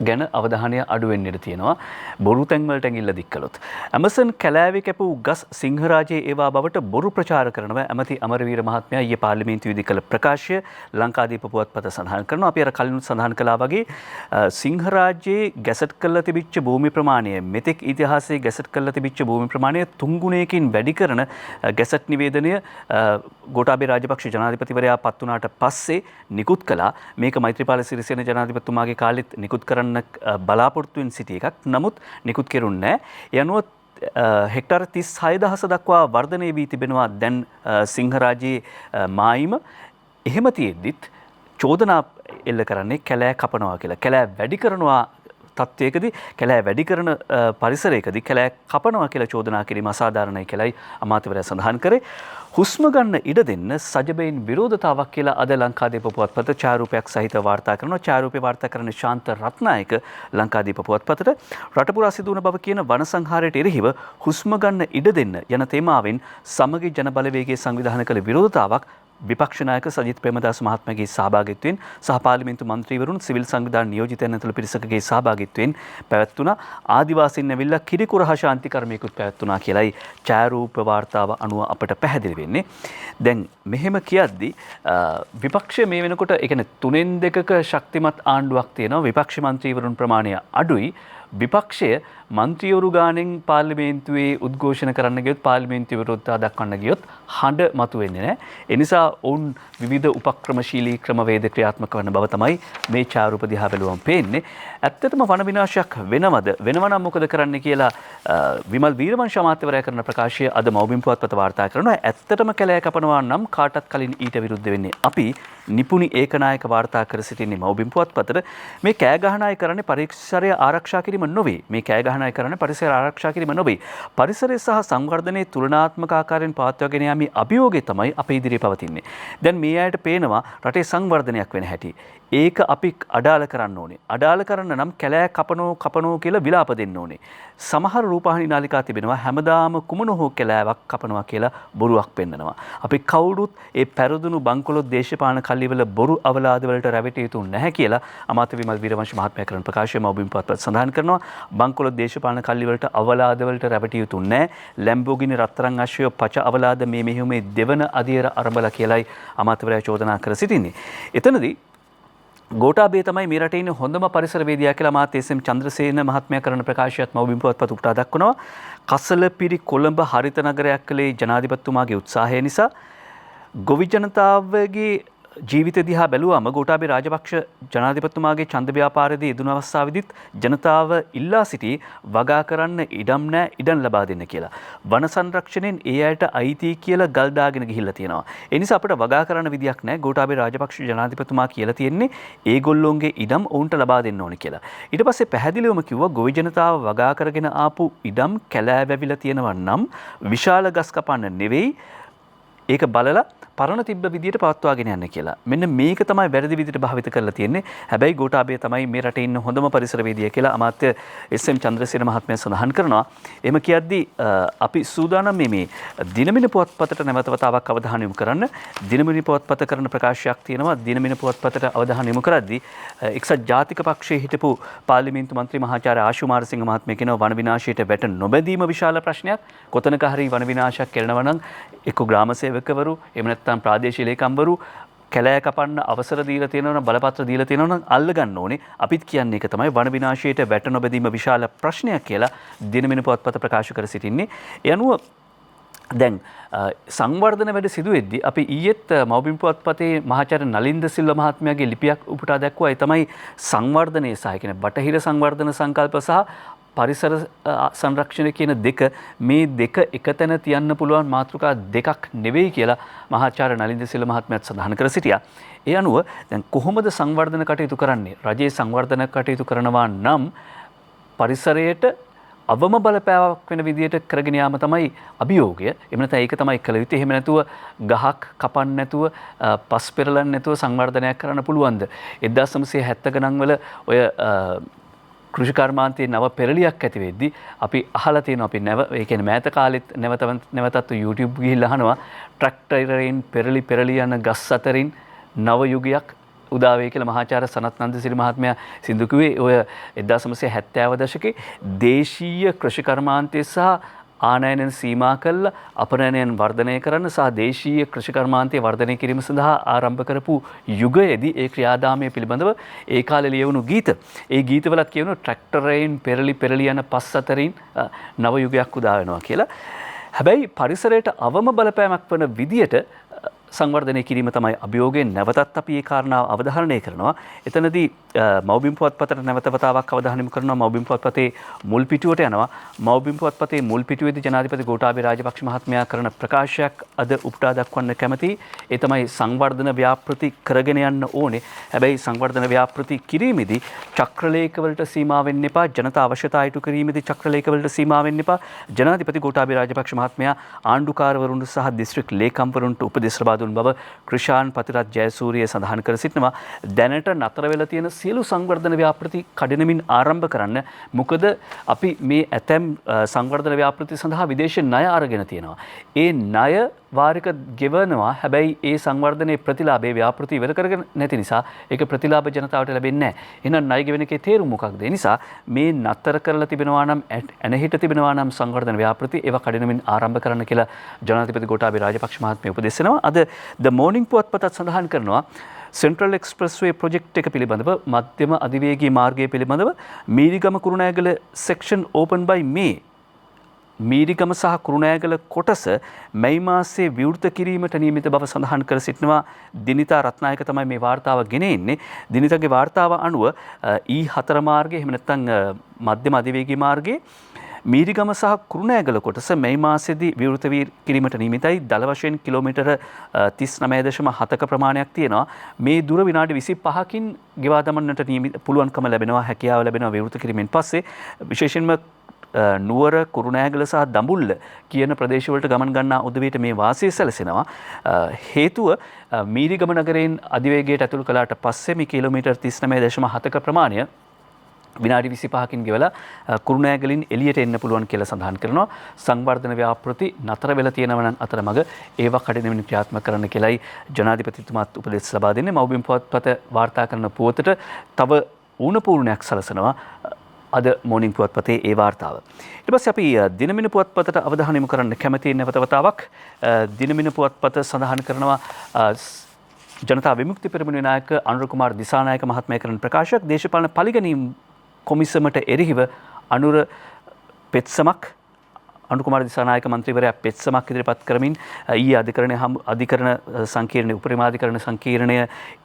ගැන අවධානය අඩු වෙන්න ඉඩ තියෙනවා. බොරු තැන් වලට ඇඟිල්ල දික් කළොත්. ඇමසන් කැලෑවේ කැපූ ගස් සිංහරාජයේ ඒවා බවට බොරු ප්‍රචාර කරනවා ඇමති අමරවීර මහත්මයා ඊයේ පාර්ලිමේන්තුවේදී කළ ප්‍රකාශය ලංකාදීප පුවත්පත සඳහන් කරනවා. අපි අර කලින් සඳහන් කළා වගේ සිංහරාජයේ ගැසට් කරලා තිබිච්ච භූමි ප්‍රමාණය මෙතෙක් ඉතිහාසයේ ගැසට් කරලා තිබිච්ච භූමි ප්‍රමාණය 3 ගුණයකින් වැඩි කරන ගැසට් නිවේදනය ගෝඨාභය රාජපක්ෂ ජනාධිපතිවරයා පත් වුණාට පස්සේ නිකුත් කළා. මේක මෛත්‍රීපාල සිරිසේන ජනාධිපතිතුමාගේ කාලෙත් නිකුත් කරන්න බලාපොරොත්තුවෙන් සිටි එකක්. නමුත් නිකුත් කෙරුන්නේ නැහැ. යනුව හෙක්ටාර 36000 දක්වා වර්ධනය වී තිබෙනවා දැන් සිංහරාජයේ මායිම. එහෙම තියෙද්දිත් චෝදනා එල්ල කරන්නේ කැලෑ කපනවා කියලා. කැලෑ වැඩි කරනවා තත්ත්වයකදී කැලෑ වැඩි කරන පරිසරයකදී කැලෑ කපනවා කියලා චෝදනා කිරීම අසාධාරණයි කියලායි අමාත්‍යවරයා සඳහන් කරේ. හුස්ම ගන්න ඉඩ දෙන්න සජබයින් විරෝධතාවක් කියලා අද ලංකාදීප පුවත්පත ඡායාරූපයක් සහිත වාර්තා කරනවා. ඡායාරූපේ වාර්තා කරන ශාන්ත රත්නායක ලංකාදීප පුවත්පතට රට පුරා සිදු වුණ බව කියන වන සංහාරයට එරෙහිව හුස්ම ගන්න ඉඩ දෙන්න යන තේමාවෙන් සමගි ජන බලවේගයේ සංවිධානය කළ විරෝධතාවක් විපක්ෂ නායක සජිත් ප්‍රේමදාස මහත්මයාගේ සහභාගීත්වයෙන් සහ පාර්ලිමේන්තු මන්ත්‍රීවරුන් සිවිල් සංවිධාන නියෝජිතයන් ඇතුළු පිරිසකගේ සහභාගීත්වයෙන් පැවැත්වුණා. ආදිවාසීන් ඇවිල්ලා කිරිකුරහ ශාන්ති කර්මයකුත් පැවැත්වුණා කියලායි ඡායාරූප වාර්තාව අනුව අපට පැහැදිලි වෙන්නේ. දැන් මෙහෙම කියද්දි විපක්ෂය මේ වෙනකොට ඒ කියන්නේ 3න් 2ක ශක්තිමත් ආණ්ඩුවක් තියෙනවා. විපක්ෂ මන්ත්‍රීවරුන් ප්‍රමාණය අඩුයි. විපක්ෂය මන්ත්‍රීවරු ගානෙන් පාර්ලිමේන්තුවේ උද්ඝෝෂණ කරන්න ගියොත් පාර්ලිමේන්තුවේ විරෝධතා දක්වන්න ගියොත් හඬ මතුවෙන්නේ නැහැ. ඒ නිසා ඔවුන් විවිධ උපක්‍රමශීලී ක්‍රමවේද ක්‍රියාත්මක කරන බව තමයි මේ ඡායාරූප දිහා බැලුවම පේන්නේ. ඇත්තටම වන විනාශයක් වෙනවද? වෙනව නම් මොකද කරන්න කියලා විමල් වීරවංශ අමාත්‍යවරයා කරන ප්‍රකාශය අද මව්බිම් පුවත්පත වාර්තා කරනවා. ඇත්තටම කැලෑ කපනවා නම් කාටත් කලින් ඊට විරුද්ධ වෙන්නේ අපි. නිපුණි ඒකනායක වාර්තා කර සිටින්නේ මව්බිම් පුවත්පතට. මේ කෑ ගහන අය කරන්නේ පරිසරය ආරක්ෂා කිරීම නොවේ. මේ කෑ ගහන අය කරන්නේ පරිසර ආරක්ෂා කිරීම නොවේ. පරිසරය සහ සංවර්ධනයේ තුලනාත්මක ආකාරයෙන් පවත්වාගෙන යාමේ අභියෝගය තමයි අපේ ඉදිරියේ පවතින්නේ. දැන් මේ අයට පේනවා රටේ සංවර්ධනයක් වෙන හැටි. ඒක අපි අඩාල කරන්න ඕනේ. අඩාල කරන්න නම් කැලෑ කපනෝ කියලා විලාප දෙන්න ඕනේ. සමහර රූපවාහිනී නාලිකා තිබෙනවා හැමදාම කුමන හෝ කැලෑවක් කපනවා කියලා බොරුවක් පෙන්නනවා. අපි කවුරුත් ඒ පෙරදුණු බංකොලොත් දේශපාලන කල්ලිවල බොරු අවලාද වලට රැවටිය යුතු නැහැ කියලා අමාත්‍ය විමල් වීරවංශ මහත්මයා කරන ප්‍රකාශය මව්බිම් පුවත්පත සඳහන් කරනවා. බංකොලොත් දේශපාලන කල්ලි වලට අවලාද වලට රැවටිය යුතු නැහැ. ලැම්බෝගිනි රත්තරන් අශ්වය පච අවලාද මේ මෙහෙයුමේ දෙවන අදියර අරඹලා කියලායි අමාත්‍යවරයා චෝදනා කර සිටින්නේ. එතනදී ගෝඨාභය තමයි මේ රටේ ඉන්න හොඳම පරිසරවේදියා කියලා අමාත්‍ය එස්.එම්. චන්ද්‍රසේන මහත්මයා කරන ප්‍රකාශයත් මව්බිම් පුවත්පත උපුටා දක්වනවා. කසලපිරි කොළඹ හරිත නගරයක් කළේ ජනාධිපතිතුමාගේ උත්සාහය නිසා ගොවි ජනතාවගේ ජීවිත දිහා බැලුවම ගෝඨාභය රාජපක්ෂ ජනාධිපතිතුමාගේ ඡන්ද ව්‍යාපාරයේදී යෙදුණු අවස්ථාවේදීත් ජනතාව ඉල්ලා සිටි වගා කරන්න ඉඩම් නැහැ, ඉඩම් ලබා දෙන්න කියලා. වන සංරක්ෂණයෙන් ඒ අයට අයිති කියලා ගල් දාගෙන ගිහිල්ලා තියෙනවා. ඒ නිසා අපිට වගා කරන්න විදියක් නැහැ. ගෝඨාභය රාජපක්ෂ ජනාධිපතිතුමා කියලා තියෙන්නේ ඒගොල්ලෝන්ගේ ඉඩම් ඔවුන්ට ලබා දෙන්න ඕනේ කියලා. ඊට පස්සේ පැහැදිලිවම කිව්වා ගොවි ජනතාව වගා කරගෙන ආපු ඉඩම් කැලෑ වැවිලා තියෙනවා නම් විශාල ගස් කපන්න නෙවෙයි ඒක බලලා පරණ තිබ්බ විදියට පවත්වාගෙන යන්න කියලා. මෙන්න මේක තමයි වැරදි විදියට භාවිත කරලා තියෙන්නේ. හැබැයි ගෝඨාභය තමයි මේ රටේ ඉන්න හොඳම පරිසරවේදියා කියලා අමාත්‍ය එස්.එම්. චන්ද්‍රසේන මහත්මයා සඳහන් කරනවා. එහෙම කියද්දී අපි සූදානම් මේ දිනමින පුවත්පතට නැවත වතාවක් අවධානය යොමු කරන්න. දිනමින පුවත්පත කරන ප්‍රකාශයක් තියෙනවා. දිනමින පුවත්පතට අවධානය යොමු කරද්දී එක්සත් ජාතික පක්ෂයේ හිටපු පාර්ලිමේන්තු මන්ත්‍රී මහාචාර්ය ආශු මාරසිංහ මහත්මයා කියනවා වන විනාශයට වැට නොබැදීම විශාල ප්‍රශ්නයක්. කොතනක හරි වන විනාශයක් කරනවා නම් එක්ක ග්‍රාම සේවකවරු එහෙම නැත්නම් ප්‍රාදේශීය ලේකම්වරු කැලෑ කපන්න අවසර දීලා තියෙනවා නම් බලපත්‍ර දීලා තියෙනවා නම් අල්ල ගන්න ඕනේ. අපිත් කියන්නේ ඒක තමයි වන විනාශයට වැට නොබැදීම විශාල ප්‍රශ්නයක් කියලා දිනමින පුවත්පත ප්‍රකාශ කර සිටින්නේ. ඒ අනුව දැන් සංවර්ධන වැඩ සිදු වෙද්දී අපි ඊයේත් මව්බිම් පුවත්පතේ මහාචාර්ය නලින්ද සිල්වා මහත්මයාගේ ලිපියක් උපුටා දැක්වුවා. ඒ තමයි සංවර්ධනයේ සහ කියන්නේ බටහිර සංවර්ධන සංකල්ප සහ පරිසර සංරක්ෂණය කියන දෙක මේ දෙක එකතැන තියන්න පුළුවන් මාතෘකා දෙකක් නෙවෙයි කියලා මහාචාර්ය නලින්ද සිල්වා මහත්මයාත් සඳහන් කර සිටියා. ඒ අනුව දැන් කොහොමද සංවර්ධන කටයුතු කරන්නේ? රජයේ සංවර්ධන කටයුතු කරනවා නම් පරිසරයට අවම බලපෑමක් වෙන විදියට කරගෙන යාම තමයි අභියෝගය. එහෙම නැත්නම් ඒක තමයි කළ යුත්තේ. එහෙම නැතුව ගහක් කපන්න නැතුව පස් පෙරලන්න නැතුව සංවර්ධනයක් කරන්න පුළුවන්ද? 1970 ගණන් වල ඔය කෘෂි කර්මාන්තයේ නව පෙරලියක් ඇති වෙද්දී අපි අහලා තියෙනවා අපි ඒ කියන්නේ මෑත කාලෙත් නැවතත් YouTube ගිහිල්ලා අහනවා ට්‍රැක්ටරයෙන් පෙරලි යන ගස් අතරින් නව යුගයක් උදා වේ කියලා මහාචාර්ය සනත් නන්දසිරි මහත්මයා සින්දු කිව්වේ ඔය 1970 දශකේ දේශීය කෘෂි කර්මාන්තයේ සහ ආනයනයන් සීමා කළ අපනයනයන් වර්ධනය කරන්න සහ දේශීය කෘෂි කර්මාන්තය වර්ධනය කිරීම සඳහා ආරම්භ කරපු යුගයේදී ඒ ක්‍රියාදාමය පිළිබඳව ඒ කාලේ ලියවුණු ගීත. ඒ ගීතවලත් කියවුණු ට්‍රැක්ටරයෙන් පෙරලි යන පස් අතරින් නව යුගයක් උදා වෙනවා කියලා. හැබැයි පරිසරයට අවම බලපෑමක් වන විදියට සංවර්ධනය කිරීම තමයි අභියෝගයෙන් නැවතත් අපි ඒ කාරණාව අවධාරණය කරනවා. එතනදී මව්බිම් පුවත්පතට නැවත වතාවක් අවධානය යොමු කරනවා. මව්බිම් පුවත්පතේ මුල් පිටුවට යනවා. මව්බිම් පුවත්පතේ මුල් පිටුවේදී ජනාධිපති ගෝඨාභය රාජපක්ෂ මහත්මයා කරන ප්‍රකාශයක් අද උපුටා දක්වන්න කැමතියි. ඒ තමයි සංවර්ධන ව්‍යාපෘති කරගෙන යන්න ඕනේ. හැබැයි සංවර්ධන ව්‍යාපෘති කිරීමේදී චක්‍රලේඛවලට සීමා වෙන්න එපා. ජනතා අවශ්‍යතා ඉටු කිරීමේදී චක්‍රලේඛවලට සීමා වෙන්න එපා. ජනාධිපති ගෝඨාභය රාජපක්ෂ මහත්මයා ආණ්ඩුකාරවරුන්ට සහ දිස්ත්‍රික් ලේකම්වරුන්ට උපදෙස් ලබා දුන් බව ක්‍රිෂාන් පතිරත් ජයසූරිය සඳහන් කර සිටිනවා. දැනට නතර වෙලා තියෙන සියලු සංවර්ධන ව්‍යාපෘති කඩිනමින් ආරම්භ කරන්න. මොකද අපි මේ ඇතැම් සංවර්ධන ව්‍යාපෘති සඳහා විදේශ ණය අරගෙන තියෙනවා. ඒ ණය වාරික ගෙවනවා. හැබැයි ඒ සංවර්ධනයේ ප්‍රතිලාභේ ව්‍යාපෘති ඉවර කරගෙන නැති නිසා ඒක ප්‍රතිලාභ ජනතාවට ලැබෙන්නේ නැහැ. එහෙනම් ණය ගෙවන එකේ තේරුම මොකක්ද? ඒ නිසා මේ නතර කරලා තිබෙනවා නම් එනහිට තිබෙනවා නම් සංවර්ධන ව්‍යාපෘති ඒවා කඩිනමින් ආරම්භ කරන්න කියලා ජනාධිපති ගෝඨාභය රාජපක්ෂ මහත්මිය උපදෙස් දෙනවා. අද ද මෝර්නිං පුවත්පතත් සඳහන් කරනවා සෙන්ට්‍රල් එක්ස්ප්‍රස්වේ ප්‍රොජෙක්ට් එක පිළිබඳව මධ්‍යම අධිවේගී මාර්ගය පිළිබඳව මීරිගම කුරුණෑගල සෙක්ෂන් ඕපන් බයි මේ මීරිගම සහ කුරුණෑගල කොටස මැයි මාසයේ විවෘත කිරීමට නියමිත බව සඳහන් කර සිටිනවා. දිනිතා රත්නායක තමයි මේ වාර්තාව ගෙන එන්නේ. දිනිතාගේ වාර්තාව අනුව E4 මාර්ගයේ එහෙම නැත්නම් මධ්‍යම අධිවේගී මාර්ගයේ මීරිගම සහ කුරුණෑගල කොටස මැයි මාසයේදී විවෘත කිරීමට නියමිතයි. දල වශයෙන් කිලෝමීටර 39.7ක ප්‍රමාණයක් තියෙනවා. මේ දුර විනාඩි 25කින් ගෙවා දමන්නට පුළුවන්කම ලැබෙනවා, හැකියාව ලැබෙනවා විවෘත කිරීමෙන් පස්සේ. විශේෂයෙන්ම නුවර කුරුණෑගල සහ දඹුල්ල කියන ප්‍රදේශවලට ගමන් ගන්නා උදවියට මේ වාසිය සැලසෙනවා. හේතුව මීරිගම නගරයෙන් අධිවේගයට ඇතුළු කළාට පස්සේ මේ කිලෝමීටර් 39.7ක ප්‍රමාණය විනාඩි 25කින් ගෙවලා කුරුණෑගලින් එළියට එන්න පුළුවන් කියලා සඳහන් කරනවා. සංවර්ධන ව්‍යාපෘති නතර වෙලා තියෙනවා නම් අතරමඟ ඒවා කඩිනමින් ක්‍රියාත්මක කරන්න කියලායි ජනාධිපතිතුමාත් උපදෙස් ලබා දෙන්නේ. මව්බිම් පුවත්පත වාර්තා කරන පුවතට තව ඌණපූර්ණයක් සලසනවා අද මෝර්නිං පුවත්පතේ ඒ වාර්තාව. ඊට පස්සේ අපි දිනමින පුවත්පතට අවධානය යොමු කරන්න කැමති නැවත වතාවක් දිනමින පුවත්පත සඳහන් කරනවා ජනතා විමුක්ති පෙරමුණේ නායක අනුර කුමාර දිසානායක මහත්මයා කරන ප්‍රකාශයක් දේශපාලන පරිගැනීම් කොමිසමට එරෙහිව අනුර පෙත්සමක් අනුකුමාර දිසානායක මන්ත්‍රීවරයා පෙත්සමක් ඉදිරිපත් කරමින් ඊයේ අධිකරණ සංකීර්ණයේ උපරිමාධිකරණ සංකීර්ණය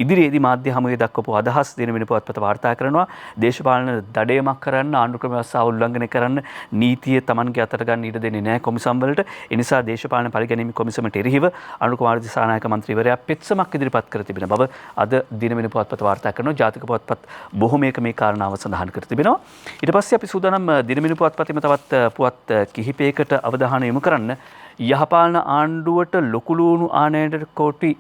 ඉදිරියේදී මාධ්‍ය හමුවේ දක්වපු අදහස් දිනමින පුවත්පත වාර්තා කරනවා. දේශපාලන දඩයමක් කරන්න, ආණ්ඩුක්‍රම ව්‍යවස්ථාව උල්ලංඝනය කරන්න නීතිය Tamanගේ අතට ගන්න ඉඩ දෙන්නේ නැහැ කොමිසම් වලට. ඒ නිසා දේශපාලන පරිගැනීම් කොමිසමට එරෙහිව අනුකුමාර දිසානායක මන්ත්‍රීවරයා පෙත්සමක් ඉදිරිපත් කර තිබෙන බව අද දිනමින පුවත්පත වාර්තා කරනවා. ජාතික පුවත්පත් බොහොමයක මේ කාරණාව සඳහන් කර තිබෙනවා. ඊට පස්සේ අපි සූදානම් දිනමින පුවත්පතේම තවත් පුවත් කිහිපයකට අවධානය යොමු කරන්න. යහපාලන ආණ්ඩුවට ලොකු ලුණු ආනයනට කෝටි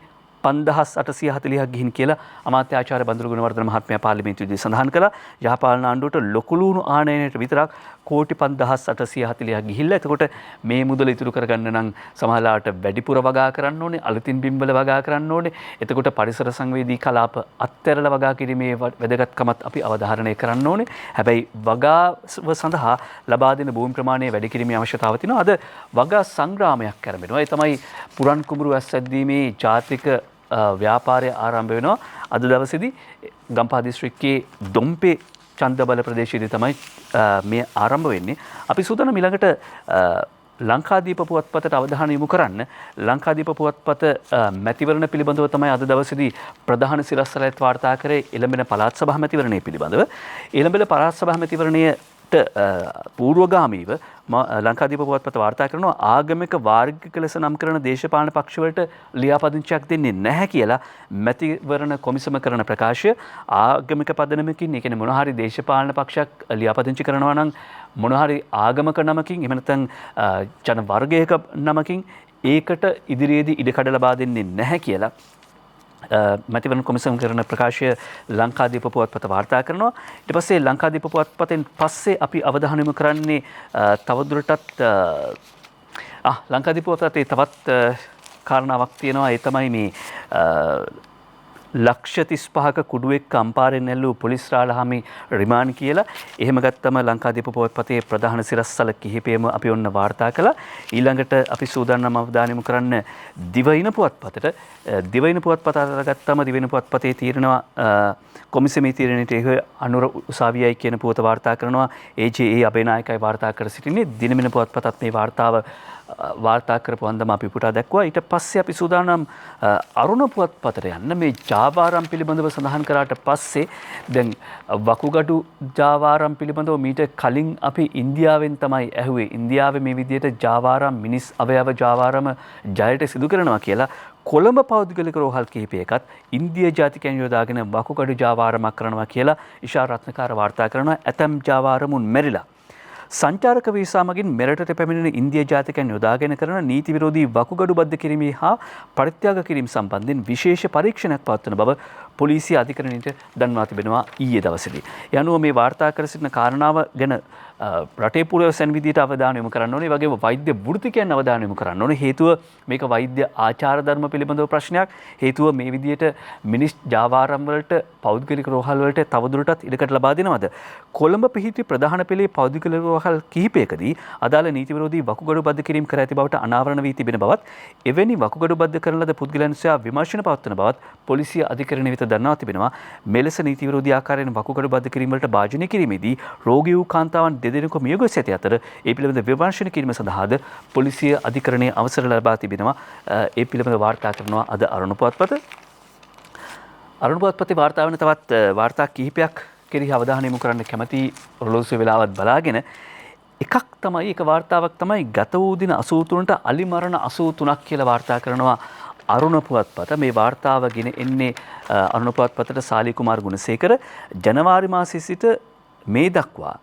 5840ක් ගිහින් කියලා අමාත්‍ය ආචාර්ය බන්දුරු ගුණවර්ධන මහත්මයා පාර්ලිමේන්තුවේදී සඳහන් කළා. යහපාලන ආණ්ඩුවට ලොකු ලුණු ආනයනට විතරක් කෝටි 5840ක් ගිහිල්ලා. එතකොට මේ මුදල ඉතුරු කරගන්න නම් සමහරලාට වැඩිපුර වගා කරන්න ඕනේ, අලුතින් බිම්බල වගා කරන්න ඕනේ. එතකොට පරිසර සංවේදී කලාප අත්හැරලා වගා කිරීමේ වැදගත්කමත් අපි අවධාරණය කරන්න ඕනේ. හැබැයි වගාව සඳහා ලබා දෙන භූමි ප්‍රමාණය වැඩි කිරීමේ අවශ්‍යතාව තියෙනවා. අද වගා සංග්‍රාමයක් කරමිනවා. ඒ තමයි පුරන් කුඹුරු ඇස්සැද්දීමේ ජාතික ව්‍යාපාරය ආරම්භ වෙනවා. අද දවසේදී ගම්පහ දිස්ත්‍රික්කයේ දොම්පේ චන්දබල ප්‍රදේශයේදී තමයි මේ ආරම්භ වෙන්නේ. අපි සූදානම් ඊළඟට ලංකාදීප පුවත්පතට අවධානය යොමු කරන්න. ලංකාදීප පුවත්පත මැතිවරණ පිළිබඳව තමයි අද දවසේදී ප්‍රධාන සිරස්වලත් වාර්තා කරේ එළඹෙන පළාත් සභා මැතිවරණය පිළිබඳව. එළඹෙන පළාත් සභා මැතිවරණයට පූර්වගාමීව ලංකාදීප පුවත්පත වාර්තා කරනවා ආගමික වාර්ගික ලෙස නම් කරන දේශපාලන පක්ෂවලට ලියාපදිංචියක් දෙන්නේ නැහැ කියලා මැතිවරණ කොමිසම කරන ප්‍රකාශය. ආගමික පදනමකින් ඒ කියන්නේ මොන හරි දේශපාලන පක්ෂයක් ලියාපදිංචි කරනවා නම් මොන හරි ආගමක නමකින් එහෙම නැත්නම් ජන වර්ගයක නමකින් ඒකට ඉදිරියේදී ඉඩකඩ ලබා දෙන්නේ නැහැ කියලා මැතිවරණ කොමිසම කරන ප්‍රකාශය ලංකාදීප පුවත්පත වාර්තා කරනවා. ඊට පස්සේ ලංකාදීප පුවත්පතෙන් පස්සේ අපි අවධානය යොමු කරන්නේ තවදුරටත් ලංකාදීප පුවත්පතේ තවත් කාරණාවක් තියෙනවා. ඒ තමයි මේ ලක්ෂ 35ක කුඩුවෙක් අම්පාරෙන් ඇල්ලූ පොලිස් රාළහාමි රිමාන්ඩ් කියලා. එහෙම ගත්තම ලංකාදීප පුවත්පතේ ප්‍රධාන සිරස්තල කිහිපයම අපි ඔන්න වාර්තා කළා. ඊළඟට අපි සූදානම් අවධානය යොමු කරන්න දිවයින පුවත්පතට. දිවයින පුවත්පත අරගත්තම දිවයින පුවත්පතේ තියෙනවා කොමිසමේ තීරණයට අනුර උසාවියයි කියන පුවත වාර්තා කරනවා. AJA අබේනායකයි වාර්තා කර සිටින්නේ. දිනමින පුවත්පතත් මේ වාර්තාව වාර්තා කරපු අන්දම අපි පුටා දැක්වුවා. ඊට පස්සේ අපි සූදානම් අරුණ පුවත්පතට යන්න. මේ ජාවාරම් පිළිබඳව සඳහන් කරාට පස්සේ දැන් වකුගඩු ජාවාරම් පිළිබඳව මීට කලින් අපි ඉන්දියාවෙන් තමයි ඇහුවේ. ඉන්දියාවේ මේ විදිහට ජාවාරම් මිනිස් අවයව ජාවාරම ජයට සිදු කරනවා කියලා. කොළඹ පෞද්ගලික රෝහල් කිහිපයකත් ඉන්දිය ජාතිකයන් යොදාගෙන වකුගඩු ජාවාරමක් කරනවා කියලා ඉෂා රත්නකාර වාර්තා කරනවා. ඇතැම් ජාවාරමුන් මැරිලා. සංචාරක වීසා මගින් මෙරටට පැමිණෙන ඉන්දිය ජාතිකයන් යොදාගෙන කරන නීති විරෝධී වකුගඩු බද්ධ කිරීමේ හා පරිත්‍යාග කිරීම සම්බන්ධයෙන් විශේෂ පරීක්ෂණයක් පවත්වන බව පොලිසිය අධිකරණයට දන්වා තිබෙනවා ඊයේ දවසේදී. ඒ අනුව මේ වාර්තා කර සිටින කාරණාව ගැන රටේ පුරවැසියන් විදිහට අවධානය යොමු කරන්න ඕනේ. ඒ වගේම වෛද්‍ය වෘත්තිකයන් අවධානය යොමු කරන්න ඕනේ. හේතුව මේක වෛද්‍ය ආචාර ධර්ම පිළිබඳව ප්‍රශ්නයක්. හේතුව මේ විදිහට මිනිස් ජාවාරම් වලට පෞද්ගලික රෝහල් වලට තවදුරටත් ඉඩකඩ ලබා දෙනවද? කොළඹ පිහිටි ප්‍රධාන පෙළේ පෞද්ගලික රෝහල් කිහිපයකදී අදාළ නීති විරෝධී වකුගඩු බද්ධ කිරීම කර ඇති බවට අනාවරණ වී තිබෙන බවත් එවැනි වකුගඩු බද්ධ කරන ලද පුද්ගලයන් සොයා විමර්ශන පවත්වන බවත් පොලිසිය අධිකරණය වෙත දන්වා තිබෙනවා. මෙලෙස නීති විරෝධී ආකාරයෙන් වකුගඩු බද්ධ කිරීම වලට භාජනය කිරීමේදී රෝගී වූ කාන්තාවන් දෙදෙනෙකු මිය ගොස් ඇති අතර ඒ පිළිබඳ විමර්ශන කිරීම සඳහාද පොලිසිය අධිකරණයේ අවසර ලබා තිබෙනවා. ඒ පිළිබඳ වාර්තා කරනවා අද අරුණ පුවත්පත. අරුණ පුවත්පතේ වාර්තා වන තවත් වාර්තා කිහිපයක් කෙරෙහි අවධානය යොමු කරන්න කැමැති ඔරලෝසුවේ වෙලාවත් බලාගෙන එකක් තමයි එක වාර්තාවක් තමයි ගත වූ දින 83ට අලි මරණ 83ක් කියලා වාර්තා කරනවා අරුණ පුවත්පත. මේ වාර්තාව ගෙන එන්නේ අරුණ පුවත්පතට සාලි කුමාර ගුණසේකර. ජනවාරි මාසයේ සිට මේ දක්වා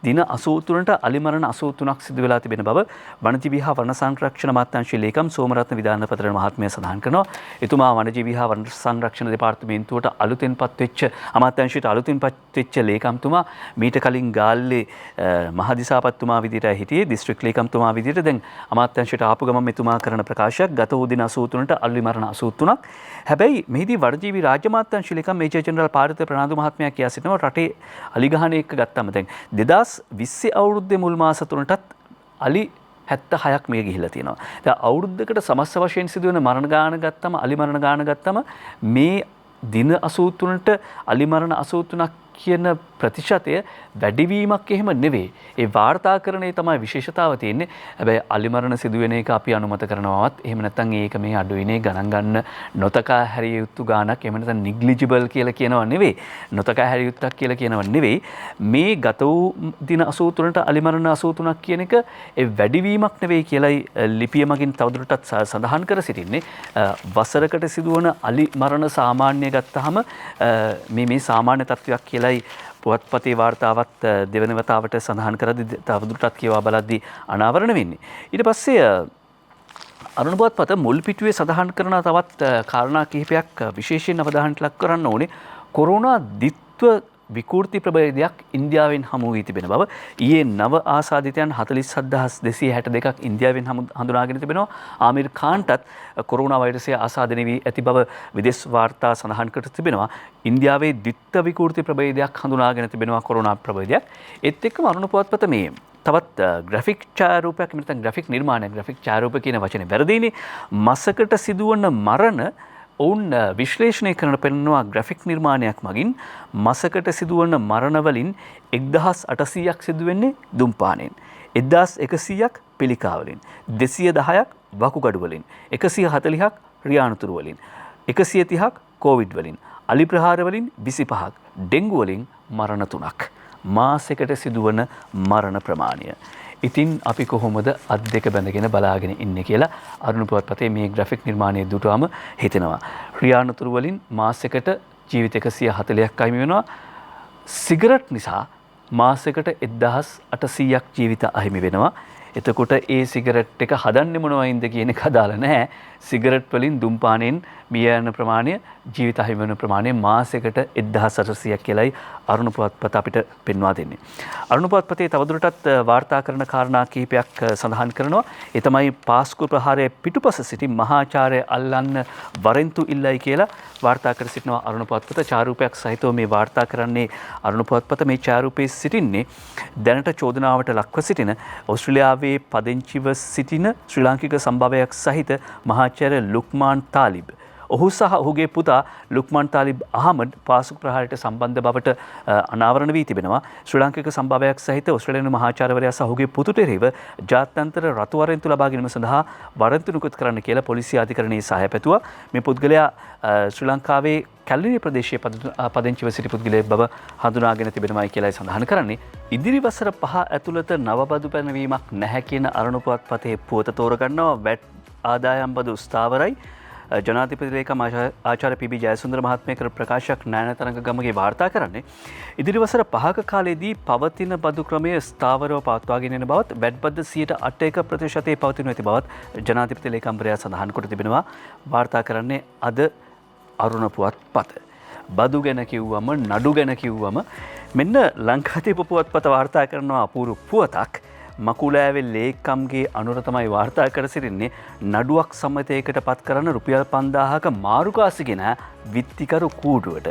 දින 83ට අලි මරණ 83ක් සිදු වෙලා තිබෙන බව වනජීවී හා වන සංරක්ෂණ අමාත්‍යාංශයේ ලේකම් සෝමරත්න විදානපතර මහත්මයා සඳහන් කරනවා. එතුමා වනජීවී හා වන සංරක්ෂණ දෙපාර්තමේන්තුවට අලුතෙන්පත් වෙච්ච අමාත්‍යාංශයට අලුතෙන්පත් වෙච්ච ලේකම්තුමා මීට කලින් ගාල්ලේ මහදිසාපත්තුමා විදිහට හිටියේ දිස්ත්‍රික් ලේකම්තුමා විදිහට. දැන් අමාත්‍යාංශයට ආපු ගමන් මෙතුමා කරන ප්‍රකාශයක් ගත වූ දින 83ට අලි මරණ 83ක්. හැබැයි මෙහිදී වනජීවී රාජ්‍ය අමාත්‍යාංශ ලේකම් මේජර් ජෙනරල් පාරිත ප්‍රනාන්දු මහත්මයා කියා සිටිනවා රටේ අලිගහන එක ගත්තම දැන් 2020 අවුරුද්දේ මුල් මාස 3ටත් අලි 76ක් මිය ගිහිල්ලා තියෙනවා. දැන් අවුරුද්දකට සමස්ත වශයෙන් සිදුවෙන මරණ ගාන ගත්තම අලි මරණ ගාන ගත්තම මේ දින 83ට අලි මරණ 83ක් කියන ප්‍රතිශතය වැඩිවීමක් එහෙම නෙවෙයි. ඒ වාර්තාකරණයේ තමයි විශේෂතාව තියෙන්නේ. හැබැයි අලිමරණ සිදුවෙන එක අපි අනුමත කරනවවත් එහෙම නැත්නම් ඒක මේ අඩුයිනේ ගණන් ගන්න නොතකා හැරිය යුතු ගාණක් එහෙම නැත්නම් නිග්ලිජිබල් කියලා කියනවා නෙවෙයි. නොතකා හැරිය යුත්තක් කියලා කියනවා නෙවෙයි. මේ ගත වූ දින 83ට අලිමරණ 83ක් කියන එක ඒ වැඩිවීමක් නෙවෙයි කියලායි ලිපිය මගින් තවදුරටත් සඳහන් කර සිටින්නේ. වසරකට සිදුවන අලිමරණ සාමාන්‍ය ගත්තාම මේ සාමාන්‍ය තත්ත්වයක් කියලායි පුවත්පතේ වාර්තාවත් දෙවන වතාවට සඳහන් කරද්දී තවදුරටත් කියවා බලද්දී අනාවරණ වෙන්නේ. ඊට පස්සේ අරුණ පුවත්පත මුල් පිටුවේ සඳහන් කරන තවත් කාරණා කිහිපයක් විශේෂයෙන් අවධානයට ලක් කරන්න ඕනේ. කොරෝනා ද්විත්ව විකෘති ප්‍රභේදයක් ඉන්දියාවෙන් හමු වී තිබෙන බව ඊයේ නව ආසාදිතයන් 47262ක් ඉන්දියාවෙන් හඳුනාගෙන තිබෙනවා. ආමිර් ඛාන්ටත් කොරෝනා වෛරසය ආසාදනය වී ඇති බව විදේශ වාර්තා සඳහන් කර තිබෙනවා. ඉන්දියාවේ ද්විත්ව විකෘති ප්‍රභේදයක් හඳුනාගෙන තිබෙනවා කොරෝනා ප්‍රභේදයක්. ඒත් එක්කම අරුණ පුවත්පත මේ තවත් ග්‍රැෆික් ඡායාරූපයක් නැත්නම් ග්‍රැෆික් නිර්මාණයක් ග්‍රැෆික් ඡායාරූප කියන වචනේ වැරදීනේ. මසකට සිදුවන මරණ ඔවුන් විශ්ලේෂණය කරන පෙන්වනවා ග්‍රැෆික් නිර්මාණයක් මගින් මසකට සිදුවන මරණවලින් 1800ක් සිදුවෙන්නේ දුම්පානයෙන්, 1100ක් පිළිකාවලින්, 210ක් වකුගඩු වලින්, 140ක් රියානුතුරු වලින්, 130ක් කෝවිඩ් වලින්, අලි ප්‍රහාර වලින් 25ක්, ඩෙන්ගු වලින් මරණ 3ක්. මාසයකට සිදුවන මරණ ප්‍රමාණය. ඉතින් අපි කොහොමද අත් දෙක බැඳගෙන බලාගෙන ඉන්නේ කියලා අරුණ පුවත්පතේ මේ ග්‍රැෆික් නිර්මාණය දුටුවාම හිතෙනවා. රියානුතුරු වලින් මාසයකට ජීවිත 140ක් අහිමි වෙනවා. සිගරට් නිසා මාසයකට 1800ක් ජීවිත අහිමි වෙනවා. එතකොට ඒ සිගරට් එක හදන්නේ මොනවයින්ද කියන එක අදාළ නැහැ. සිගරට් වලින් දුම්පානයෙන් මිය යන ප්‍රමාණය ජීවිත අහිමි වෙන ප්‍රමාණය මාසයකට 1800ක් කියලායි අරුණ පුවත්පත අපිට පෙන්වා දෙන්නේ. අරුණ පුවත්පතේ තවදුරටත් වාර්තා කරන කාරණා කිහිපයක් සඳහන් කරනවා. ඒ තමයි පාස්කු ප්‍රහාරයේ පිටුපස සිටි මහාචාර්ය අල්ලන්න වරෙන්තු ඉල්ලයි කියලා වාර්තා කර සිටිනවා අරුණ පුවත්පත. ඡායාරූපයක් සහිතව මේ වාර්තා කරන්නේ අරුණ පුවත්පත. මේ ඡායාරූපයේ සිටින්නේ දැනට චෝදනාවට ලක්ව සිටින ඕස්ට්‍රේලියාවේ පදිංචිව සිටින ශ්‍රී ලාංකික සම්භාවයක් සහිත මහාචාර්ය ලුක්මාන් තාලිබ්. ඔහු සහ ඔහුගේ පුතා ලුක්මාන් තාලිබ් අහමඩ් පාසුක ප්‍රහාරයට සම්බන්ධ බවට අනාවරණ වී තිබෙනවා. ශ්‍රී ලාංකික සම්භාවයක් සහිත ඕස්ට්‍රේලියානු මහාචාර්යවරයා සහ ඔහුගේ පුතුට එරෙහිව ජාත්‍යන්තර රතු වරෙන්තු ලබා ගැනීම සඳහා වරෙන්තු නිකුත් කරන්න කියලා පොලිසිය අධිකරණයේ සහාය පැතුවා. මේ පුද්ගලයා ශ්‍රී ලංකාවේ කැලණිය ප්‍රදේශයේ පදිංචිව සිටි පුද්ගලයෙක් බව හඳුනාගෙන තිබෙනවායි කියලායි සඳහන් කරන්නේ. ඉදිරි වසර 5 ඇතුළත නවබදු පැනවීමක් නැහැ කියන අරුණ පුවත්පතේ පුවත තෝරගන්නවා. වැට් ආදායම් බදු ස්ථාවරයි. ජනාධිපති ලේකම් ආචාර්ය පී.බී. ජයසුන්දර මහත්මිය කර ප්‍රකාශයක් නයනතරංග ගමගේ වාර්තා කරන්නේ ඉදිරි වසර 5ක කාලයේදී පවතින බදු ක්‍රමය ස්ථාවරව පවත්වාගෙන යන බවත් වැට් බද්ද 8% පවතිනු ඇති බවත් ජනාධිපති ලේකම්වරයා සඳහන් කොට තිබෙනවා. වාර්තා කරන්නේ අද අරුණ පුවත්පත. බදු ගැන කිව්වම නඩු ගැන කිව්වම මෙන්න ලංකාදීප පුවත්පත වාර්තා කරනවා අපූර්ව පුවතක්. මකුලෑවේ ලේකම්ගේ අනුර තමයි වාර්තා කර සිටින්නේ. නඩුවක් සම්මතයකට පත් කරන රුපියල් 5000ක මාරුකාසිගෙන විත්තිකරු කූඩුවට.